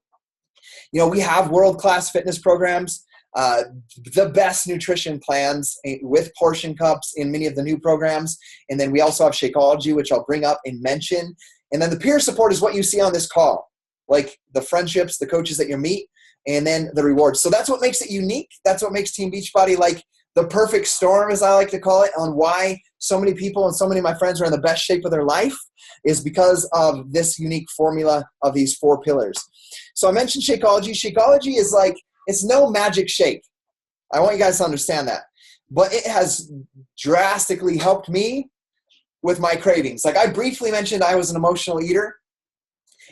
you know, we have world-class fitness programs, the best nutrition plans with portion cups in many of the new programs. And then we also have Shakeology, which I'll bring up and mention. And then the peer support is what you see on this call, like the friendships, the coaches that you meet, and then the rewards. So that's what makes it unique. That's what makes Team Beachbody like the perfect storm, as I like to call it, on why so many people and so many of my friends are in the best shape of their life, is because of this unique formula of these 4 pillars. So I mentioned Shakeology. Shakeology is like, it's no magic shake. I want you guys to understand that. But it has drastically helped me with my cravings. Like, I briefly mentioned I was an emotional eater,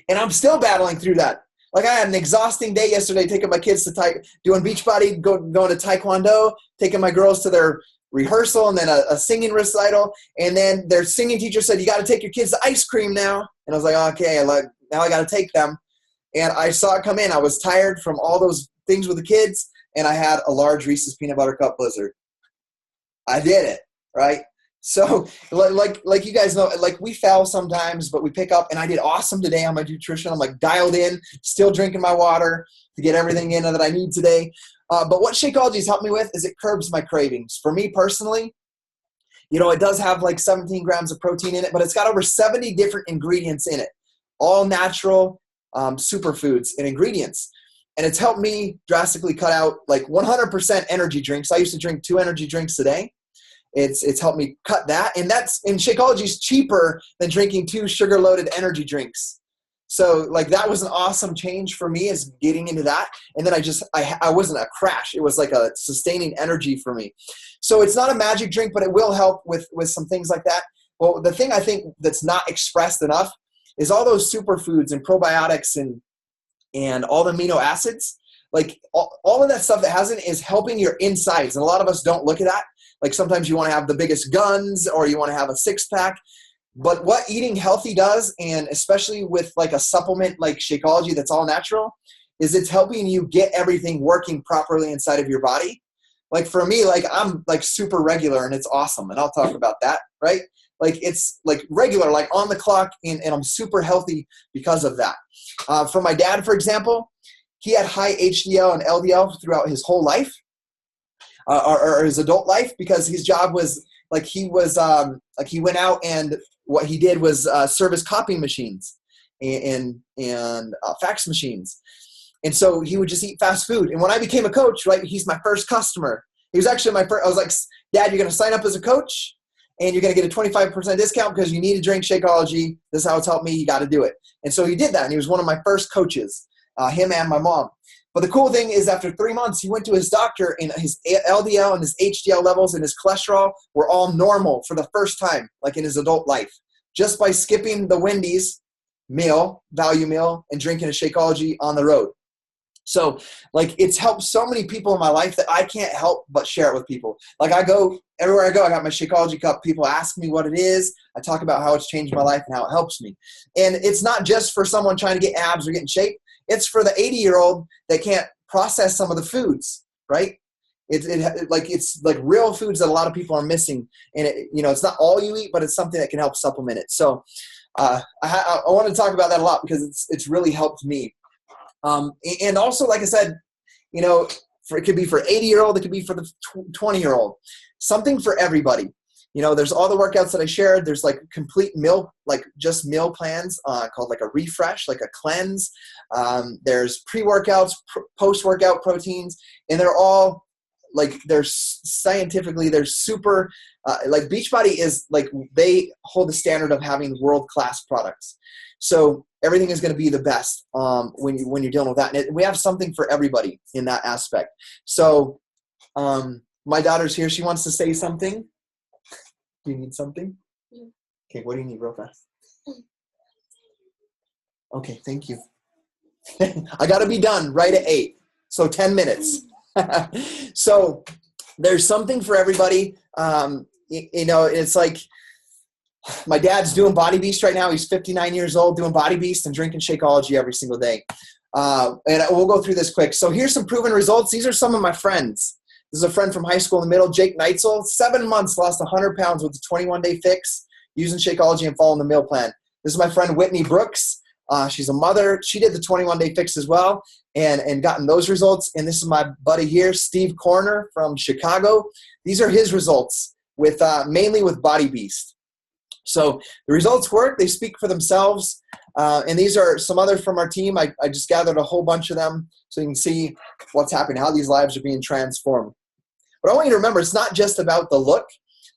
and I'm still battling through that. Like I had an exhausting day yesterday taking my kids to doing Beachbody, going to Taekwondo, taking my girls to their rehearsal and then a singing recital. And then their singing teacher said, you got to take your kids to ice cream now. And I was like, okay, now I got to take them. And I saw it come in. I was tired from all those things with the kids, and I had a large Reese's Peanut Butter Cup Blizzard. I did it, right? So like you guys know, like we fail sometimes, but we pick up, and I did awesome today on my nutrition. I'm like dialed in, still drinking my water to get everything in that I need today. But what Shakeology has helped me with is it curbs my cravings. For me personally, it does have like 17 grams of protein in it, but it's got over 70 different ingredients in it, all natural superfoods and ingredients. And it's helped me drastically cut out like 100% energy drinks. I used to drink 2 energy drinks a day. It's helped me cut that. And Shakeology is cheaper than drinking 2 sugar-loaded energy drinks. So like that was an awesome change for me, is getting into that. And then I wasn't a crash. It was like a sustaining energy for me. So it's not a magic drink, but it will help with some things like that. Well, the thing I think that's not expressed enough is all those superfoods and probiotics and all the amino acids. Like all of that stuff that has it is helping your insides. And a lot of us don't look at that. Like sometimes you want to have the biggest guns or you want to have a 6-pack. But what eating healthy does, and especially with like a supplement like Shakeology that's all natural, is it's helping you get everything working properly inside of your body. Like for me, like I'm like super regular and it's awesome. And I'll talk about that, right? Like it's like regular, like on the clock, and I'm super healthy because of that. For my dad, for example, he had high HDL and LDL throughout his whole life. Or his adult life, because his job was like he went out, and what he did was service copying machines and fax machines. And so he would just eat fast food. And when I became a coach, right, he's my first customer. He was actually I was like, Dad, you're going to sign up as a coach and you're going to get a 25% discount because you need to drink Shakeology. This is how it's helped me. You got to do it. And so he did that. And he was one of my first coaches, him and my mom. But the cool thing is after 3 months, he went to his doctor, and his LDL and his HDL levels and his cholesterol were all normal for the first time, like in his adult life, just by skipping the Wendy's value meal, and drinking a Shakeology on the road. So like it's helped so many people in my life that I can't help but share it with people. Like everywhere I go, I got my Shakeology cup. People ask me what it is. I talk about how it's changed my life and how it helps me. And it's not just for someone trying to get abs or get in shape. It's for the 80-year-old that can't process some of the foods, right? It's like real foods that a lot of people are missing. And it's not all you eat, but it's something that can help supplement it. So I want to talk about that a lot because it's really helped me. And also, like I said, it could be for 80-year-old, it could be for the 20-year-old, something for everybody. There's all the workouts that I shared. There's like complete meal, like just meal plans called like a refresh, like a cleanse. There's pre-workouts, post-workout proteins, and they're all like, they're super, like Beachbody is like, they hold the standard of having world-class products. So everything is going to be the best when you're dealing with that. And we have something for everybody in that aspect. So my daughter's here. She wants to say something. Do you need something? Okay, what do you need real fast? Okay, thank you. I got to be done right at 8. So 10 minutes. So there's something for everybody. It's like my dad's doing Body Beast right now. He's 59 years old doing Body Beast and drinking Shakeology every single day. And we'll go through this quick. So here's some proven results. These are some of my friends. This is a friend from high school in the middle, Jake Neitzel. 7 months, lost 100 pounds with a 21-day fix using Shakeology and following the meal plan. This is my friend Whitney Brooks. She's a mother. She did the 21-day fix as well and gotten those results. And this is my buddy here, Steve Corner from Chicago. These are his results with mainly with Body Beast. So the results work. They speak for themselves. And these are some others from our team. I just gathered a whole bunch of them so you can see what's happening, how these lives are being transformed. But I want you to remember, it's not just about the look.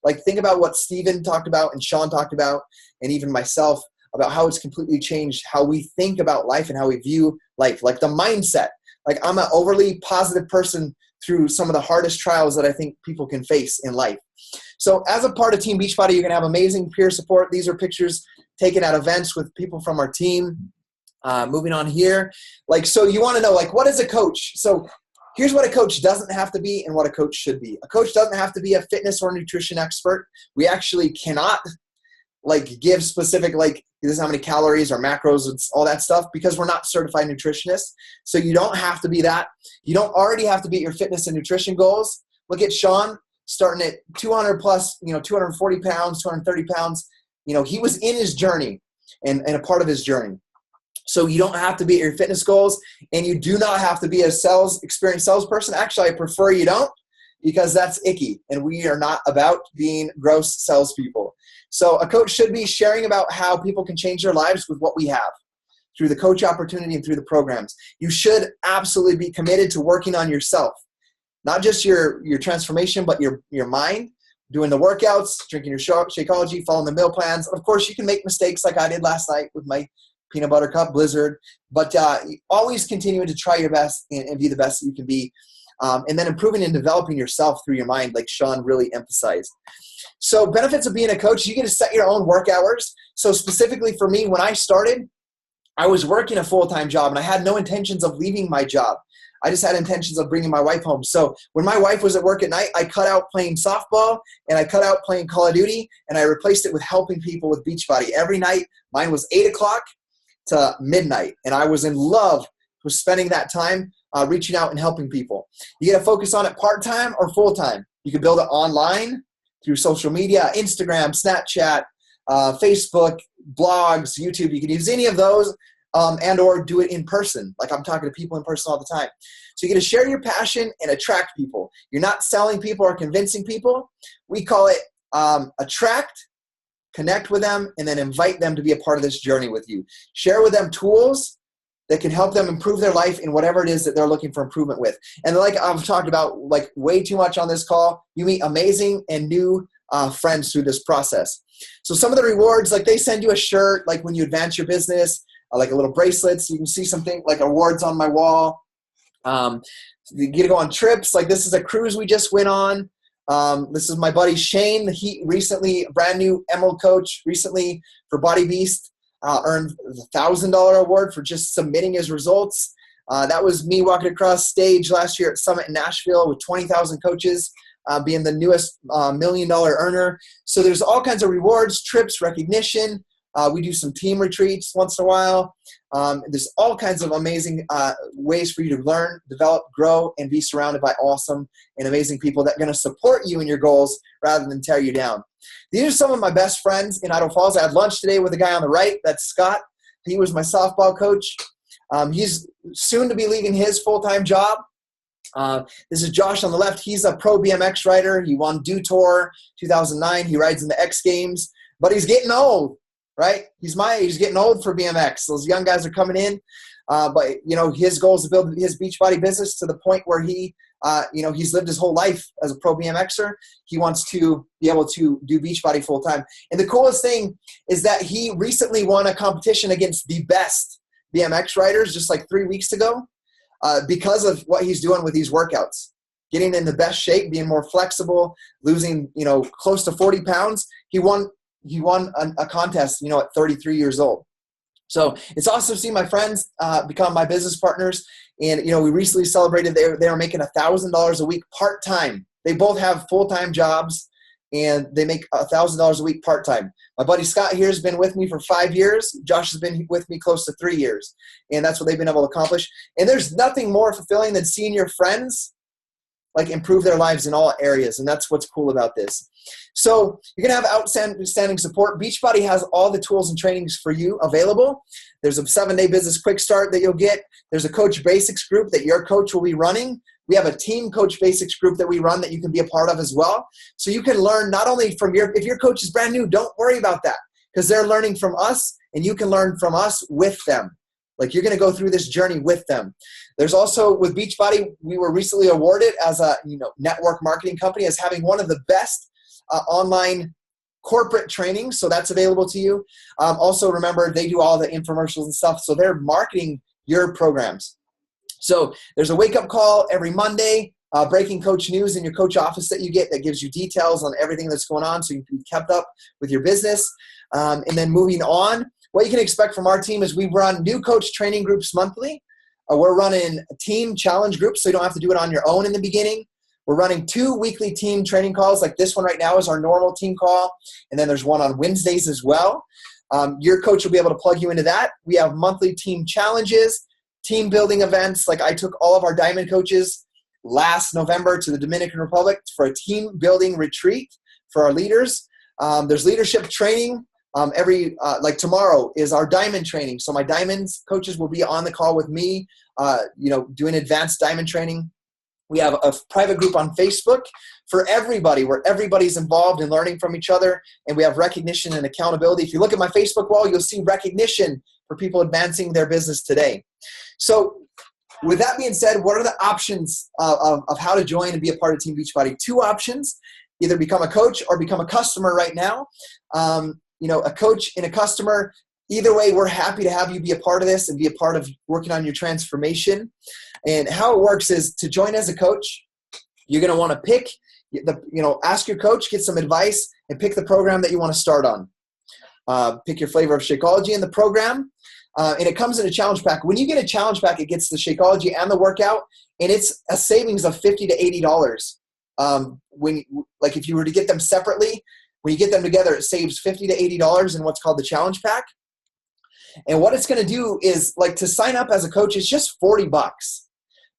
Like think about what Stephen talked about and Sean talked about, and even myself, about how it's completely changed how we think about life and how we view life. Like the mindset. Like I'm an overly positive person through some of the hardest trials that I think people can face in life. So as a part of Team Beachbody, you're going to have amazing peer support. These are pictures taken at events with people from our team. Moving on here. Like, so you want to know, like, what is a coach? So here's what a coach doesn't have to be and what a coach should be. A coach doesn't have to be a fitness or nutrition expert. We actually cannot like give specific, like, this is how many calories or macros and all that stuff, because we're not certified nutritionists. So you don't have to be that. You don't already have to be at your fitness and nutrition goals. Look at Sean starting at 200 plus, 240 pounds, 230 pounds. He was in his journey and a part of his journey. So you don't have to be at your fitness goals, and you do not have to be a experienced salesperson. Actually, I prefer you don't, because that's icky, and we are not about being gross salespeople. So a coach should be sharing about how people can change their lives with what we have through the coach opportunity and through the programs. You should absolutely be committed to working on yourself, not just your transformation, but your mind, doing the workouts, drinking your Shakeology, following the meal plans. Of course, you can make mistakes like I did last night with my peanut butter cup blizzard, but always continuing to try your best and be the best that you can be. And then improving and developing yourself through your mind, like Sean really emphasized. So benefits of being a coach, you get to set your own work hours. So specifically for me, when I started, I was working a full-time job, and I had no intentions of leaving my job. I just had intentions of bringing my wife home. So when my wife was at work at night, I cut out playing softball, and I cut out playing Call of Duty, and I replaced it with helping people with Beachbody. Every night, mine was 8 o'clock to midnight, and I was in love with spending that time reaching out and helping people. You get to focus on it part-time or full-time. You can build it online through social media, Instagram, Snapchat, Facebook, blogs, YouTube. You can use any of those and or do it in person. Like, I'm talking to people in person all the time. So you get to share your passion and attract people. You're not selling people or convincing people. We call it attract, connect with them, and then invite them to be a part of this journey with you. Share with them tools that can help them improve their life in whatever it is that they're looking for improvement with. And like I've talked about like way too much on this call, you meet amazing and new friends through this process. So some of the rewards, like they send you a shirt, like when you advance your business, like a little bracelets. You can see something like awards on my wall. You get to go on trips. Like this is a cruise we just went on. This is my buddy Shane. He recently, brand new Emerald coach, recently for Body Beast. Earned a $1,000 award for just submitting his results. That was me walking across stage last year at Summit in Nashville with 20,000 coaches, being the newest $1 million earner. So there's all kinds of rewards, trips, recognition. We do some team retreats once in a while. There's all kinds of amazing ways for you to learn, develop, grow, and be surrounded by awesome and amazing people that are going to support you in your goals rather than tear you down. These are some of my best friends in Idaho Falls. I had lunch today with the guy on the right. That's Scott. He was my softball coach. He's soon to be leaving his full-time job. This is Josh on the left. He's a pro BMX rider. He won Dew Tour 2009. He rides in the X Games, but he's getting old, right? He's my age. He's getting old for BMX. Those young guys are coming in. But, his goal is to build his Beachbody business to the point where he he's lived his whole life as a pro BMXer. He wants to be able to do Beachbody full time. And the coolest thing is that he recently won a competition against the best BMX riders just like 3 weeks ago because of what he's doing with these workouts. Getting in the best shape, being more flexible, losing, close to 40 pounds. He won a contest, at 33 years old. So it's awesome to see my friends become my business partners. And, we recently celebrated they were making $1,000 a week part-time. They both have full-time jobs, and they make $1,000 a week part-time. My buddy Scott here has been with me for 5 years. Josh has been with me close to 3 years. And that's what they've been able to accomplish. And there's nothing more fulfilling than seeing your friends improve their lives in all areas. And that's what's cool about this. So you're going to have outstanding support. Beachbody has all the tools and trainings for you available. There's a 7-day business quick start that you'll get. There's a Coach Basics group that your coach will be running. We have a team Coach Basics group that we run that you can be a part of as well. So you can learn not only from if your coach is brand new, don't worry about that because they're learning from us and you can learn from us with them. You're going to go through this journey with them. There's also, with Beachbody, we were recently awarded as a network marketing company as having one of the best online corporate trainings. So that's available to you. Also, remember, they do all the infomercials and stuff. So they're marketing your programs. So there's a wake-up call every Monday, breaking coach news in your coach office that you get that gives you details on everything that's going on so you can be kept up with your business. And then moving on, what you can expect from our team is we run new coach training groups monthly. We're running team challenge groups, so you don't have to do it on your own in the beginning. We're running 2 weekly team training calls. Like this one right now is our normal team call, and then there's one on Wednesdays as well. Your coach will be able to plug you into that. We have monthly team challenges, team building events. Like I took all of our diamond coaches last November to the Dominican Republic for a team building retreat for our leaders. There's leadership training. Like tomorrow is our diamond training. So my diamonds coaches will be on the call with me, doing advanced diamond training. We have a private group on Facebook for everybody where everybody's involved in learning from each other, and we have recognition and accountability. If you look at my Facebook wall, you'll see recognition for people advancing their business today. So with that being said, what are the options of how to join and be a part of Team Beachbody? 2 options: either become a coach or become a customer right now. A coach and a customer, either way, we're happy to have you be a part of this and be a part of working on your transformation. And how it works is, to join as a coach, you're going to want to pick ask your coach, get some advice, and pick the program that you want to start on. Pick your flavor of Shakeology in the program. And it comes in a challenge pack. When you get a challenge pack, it gets the Shakeology and the workout, and it's a savings of $50 to $80. If you were to get them separately, when you get them together, it saves $50 to $80 in what's called the challenge pack. And what it's going to do is, like, to sign up as a coach, it's just $40.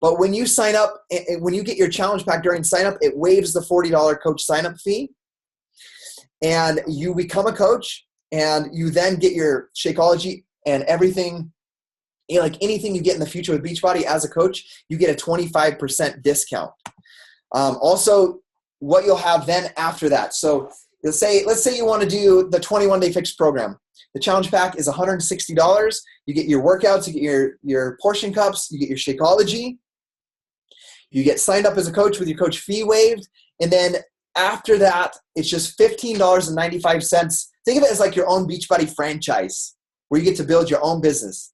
But when you sign up, when you get your challenge pack during sign up, it waives the $40 coach sign up fee. And you become a coach, and you then get your Shakeology and everything, like anything you get in the future with Beachbody as a coach, you get a 25% discount. Also, what you'll have then after that. So let's say you want to do the 21-day fix program. The challenge pack is $160. You get your workouts, you get your portion cups, you get your Shakeology. You get signed up as a coach with your coach fee waived. And then after that, it's just $15.95. Think of it as like your own Beachbody franchise where you get to build your own business.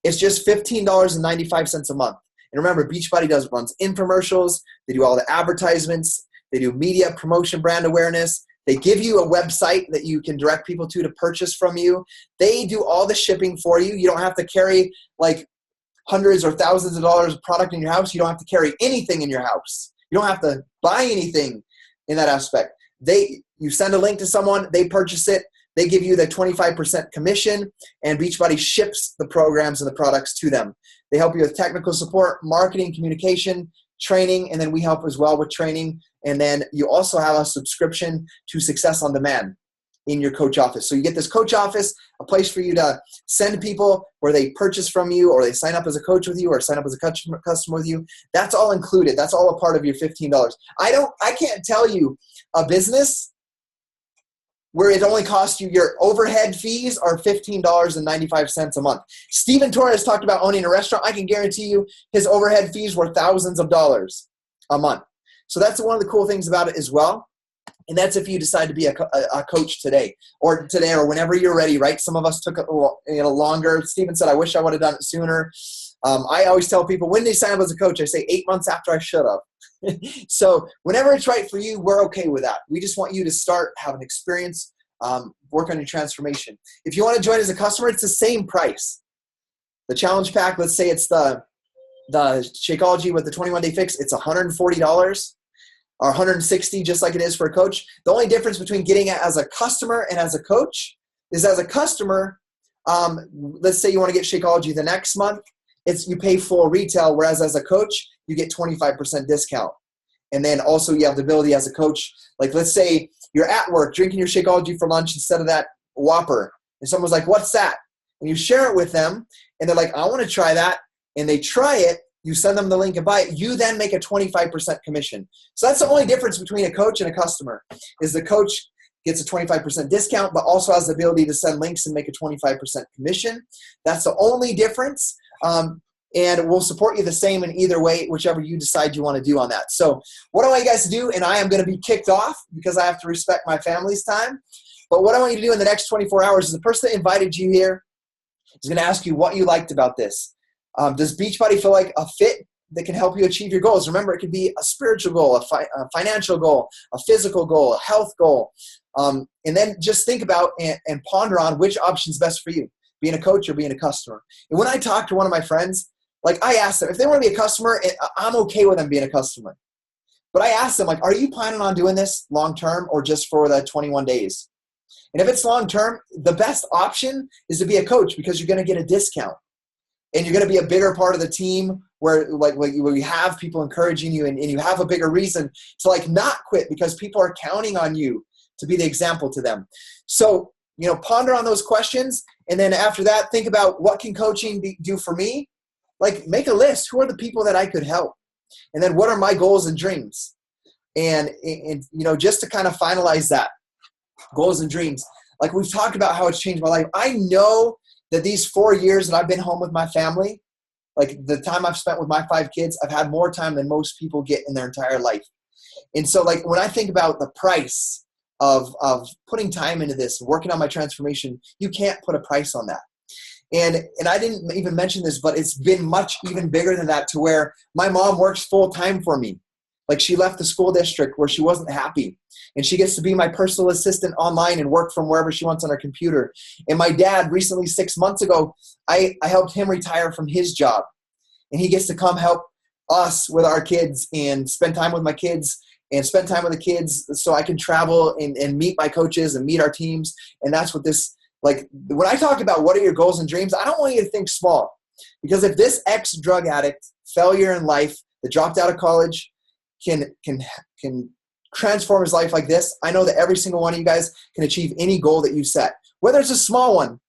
It's just $15.95 a month. And remember, Beachbody runs infomercials. They do all the advertisements. They do media, promotion, brand awareness. They give you a website that you can direct people to purchase from you. They do all the shipping for you. You don't have to carry like hundreds or thousands of dollars of product in your house. You don't have to carry anything in your house. You don't have to buy anything in that aspect. You send a link to someone, they purchase it, they give you the 25% commission, and Beachbody ships the programs and the products to them. They help you with technical support, marketing, communication, training, and then we help as well with training. And then you also have a subscription to Success on Demand in your coach office. So you get this coach office, a place for you to send people where they purchase from you, or they sign up as a coach with you, or sign up as a customer with you. That's all included. That's all a part of your $15. I can't tell you a business where it only costs you, your overhead fees are $15.95 a month. Stephen Torres talked about owning a restaurant. I can guarantee you his overhead fees were thousands of dollars a month. So that's one of the cool things about it as well. And that's if you decide to be a coach today or whenever you're ready, right? Some of us took a longer. Stephen said, I wish I would have done it sooner. I always tell people, when they sign up as a coach, I say 8 months after I should have. So whenever it's right for you, we're okay with that. We just want you to start, have an experience, work on your transformation. If you want to join as a customer, it's the same price. The challenge pack, let's say it's the Shakeology with the 21-day fix, it's $140 or $160, just like it is for a coach. The only difference between getting it as a customer and as a coach is, as a customer, let's say you want to get Shakeology the next month, you pay full retail, whereas as a coach, you get 25% discount. And then also you have the ability as a coach, like let's say you're at work drinking your Shakeology for lunch instead of that Whopper. And someone's like, what's that? And you share it with them, and they're like, I want to try that. And they try it. You send them the link and buy it. You then make a 25% commission. So that's the only difference between a coach and a customer, is the coach gets a 25% discount, but also has the ability to send links and make a 25% commission. That's the only difference. And we'll support you the same in either way, whichever you decide you want to do on that. So what I want you guys to do, and I am going to be kicked off because I have to respect my family's time, but what I want you to do in the next 24 hours is the person that invited you here is going to ask you what you liked about this. Does Beachbody feel like a fit that can help you achieve your goals. Remember, it could be a spiritual goal, a financial goal, a physical goal, a health goal. And then just think about and ponder on which option's best for you, being a coach or being a customer. And when I talk to one of my friends, like I ask them, if they want to be a customer, I'm okay with them being a customer. But I ask them, like, are you planning on doing this long-term or just for the 21 days? And if it's long-term, the best option is to be a coach because you're going to get a discount. And you're going to be a bigger part of the team where you have people encouraging you and you have a bigger reason to like not quit because people are counting on you to be the example to them. So, ponder on those questions. And then after that, think about what can coaching do for me? Like make a list. Who are the people that I could help? And then what are my goals and dreams? And just to kind of finalize that, goals and dreams. Like we've talked about how it's changed my life. I know that these 4 years that I've been home with my family, like the time I've spent with my 5 kids, I've had more time than most people get in their entire life. And so like when I think about the price of putting time into this, working on my transformation, you can't put a price on that. And I didn't even mention this, but it's been much even bigger than that to where my mom works full time for me. Like she left the school district where she wasn't happy and she gets to be my personal assistant online and work from wherever she wants on her computer. And my dad recently, 6 months ago, I helped him retire from his job and he gets to come help us with our kids and spend time with my kids and spend time with the kids so I can travel and meet my coaches and meet our teams. And that's what this, like when I talk about what are your goals and dreams, I don't want you to think small because if this ex-drug addict, failure in life that dropped out of college, can transform his life like this, I know that every single one of you guys can achieve any goal that you set. Whether it's a small one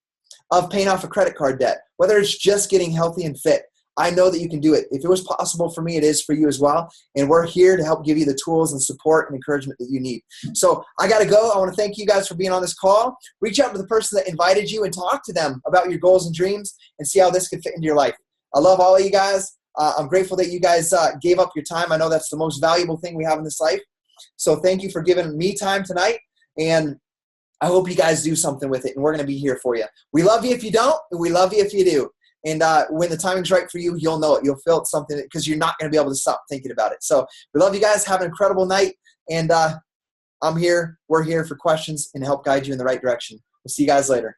of paying off a credit card debt, whether it's just getting healthy and fit, I know that you can do it. If it was possible for me, it is for you as well. And we're here to help give you the tools and support and encouragement that you need. So I got to go. I want to thank you guys for being on this call. Reach out to the person that invited you and talk to them about your goals and dreams and see how this could fit into your life. I love all of you guys. I'm grateful that you guys gave up your time. I know that's the most valuable thing we have in this life. So thank you for giving me time tonight. And I hope you guys do something with it. And we're going to be here for you. We love you if you don't, and we love you if you do. And when the timing's right for you, you'll know it. You'll feel something because you're not going to be able to stop thinking about it. So we love you guys. Have an incredible night. And I'm here. We're here for questions and to help guide you in the right direction. We'll see you guys later.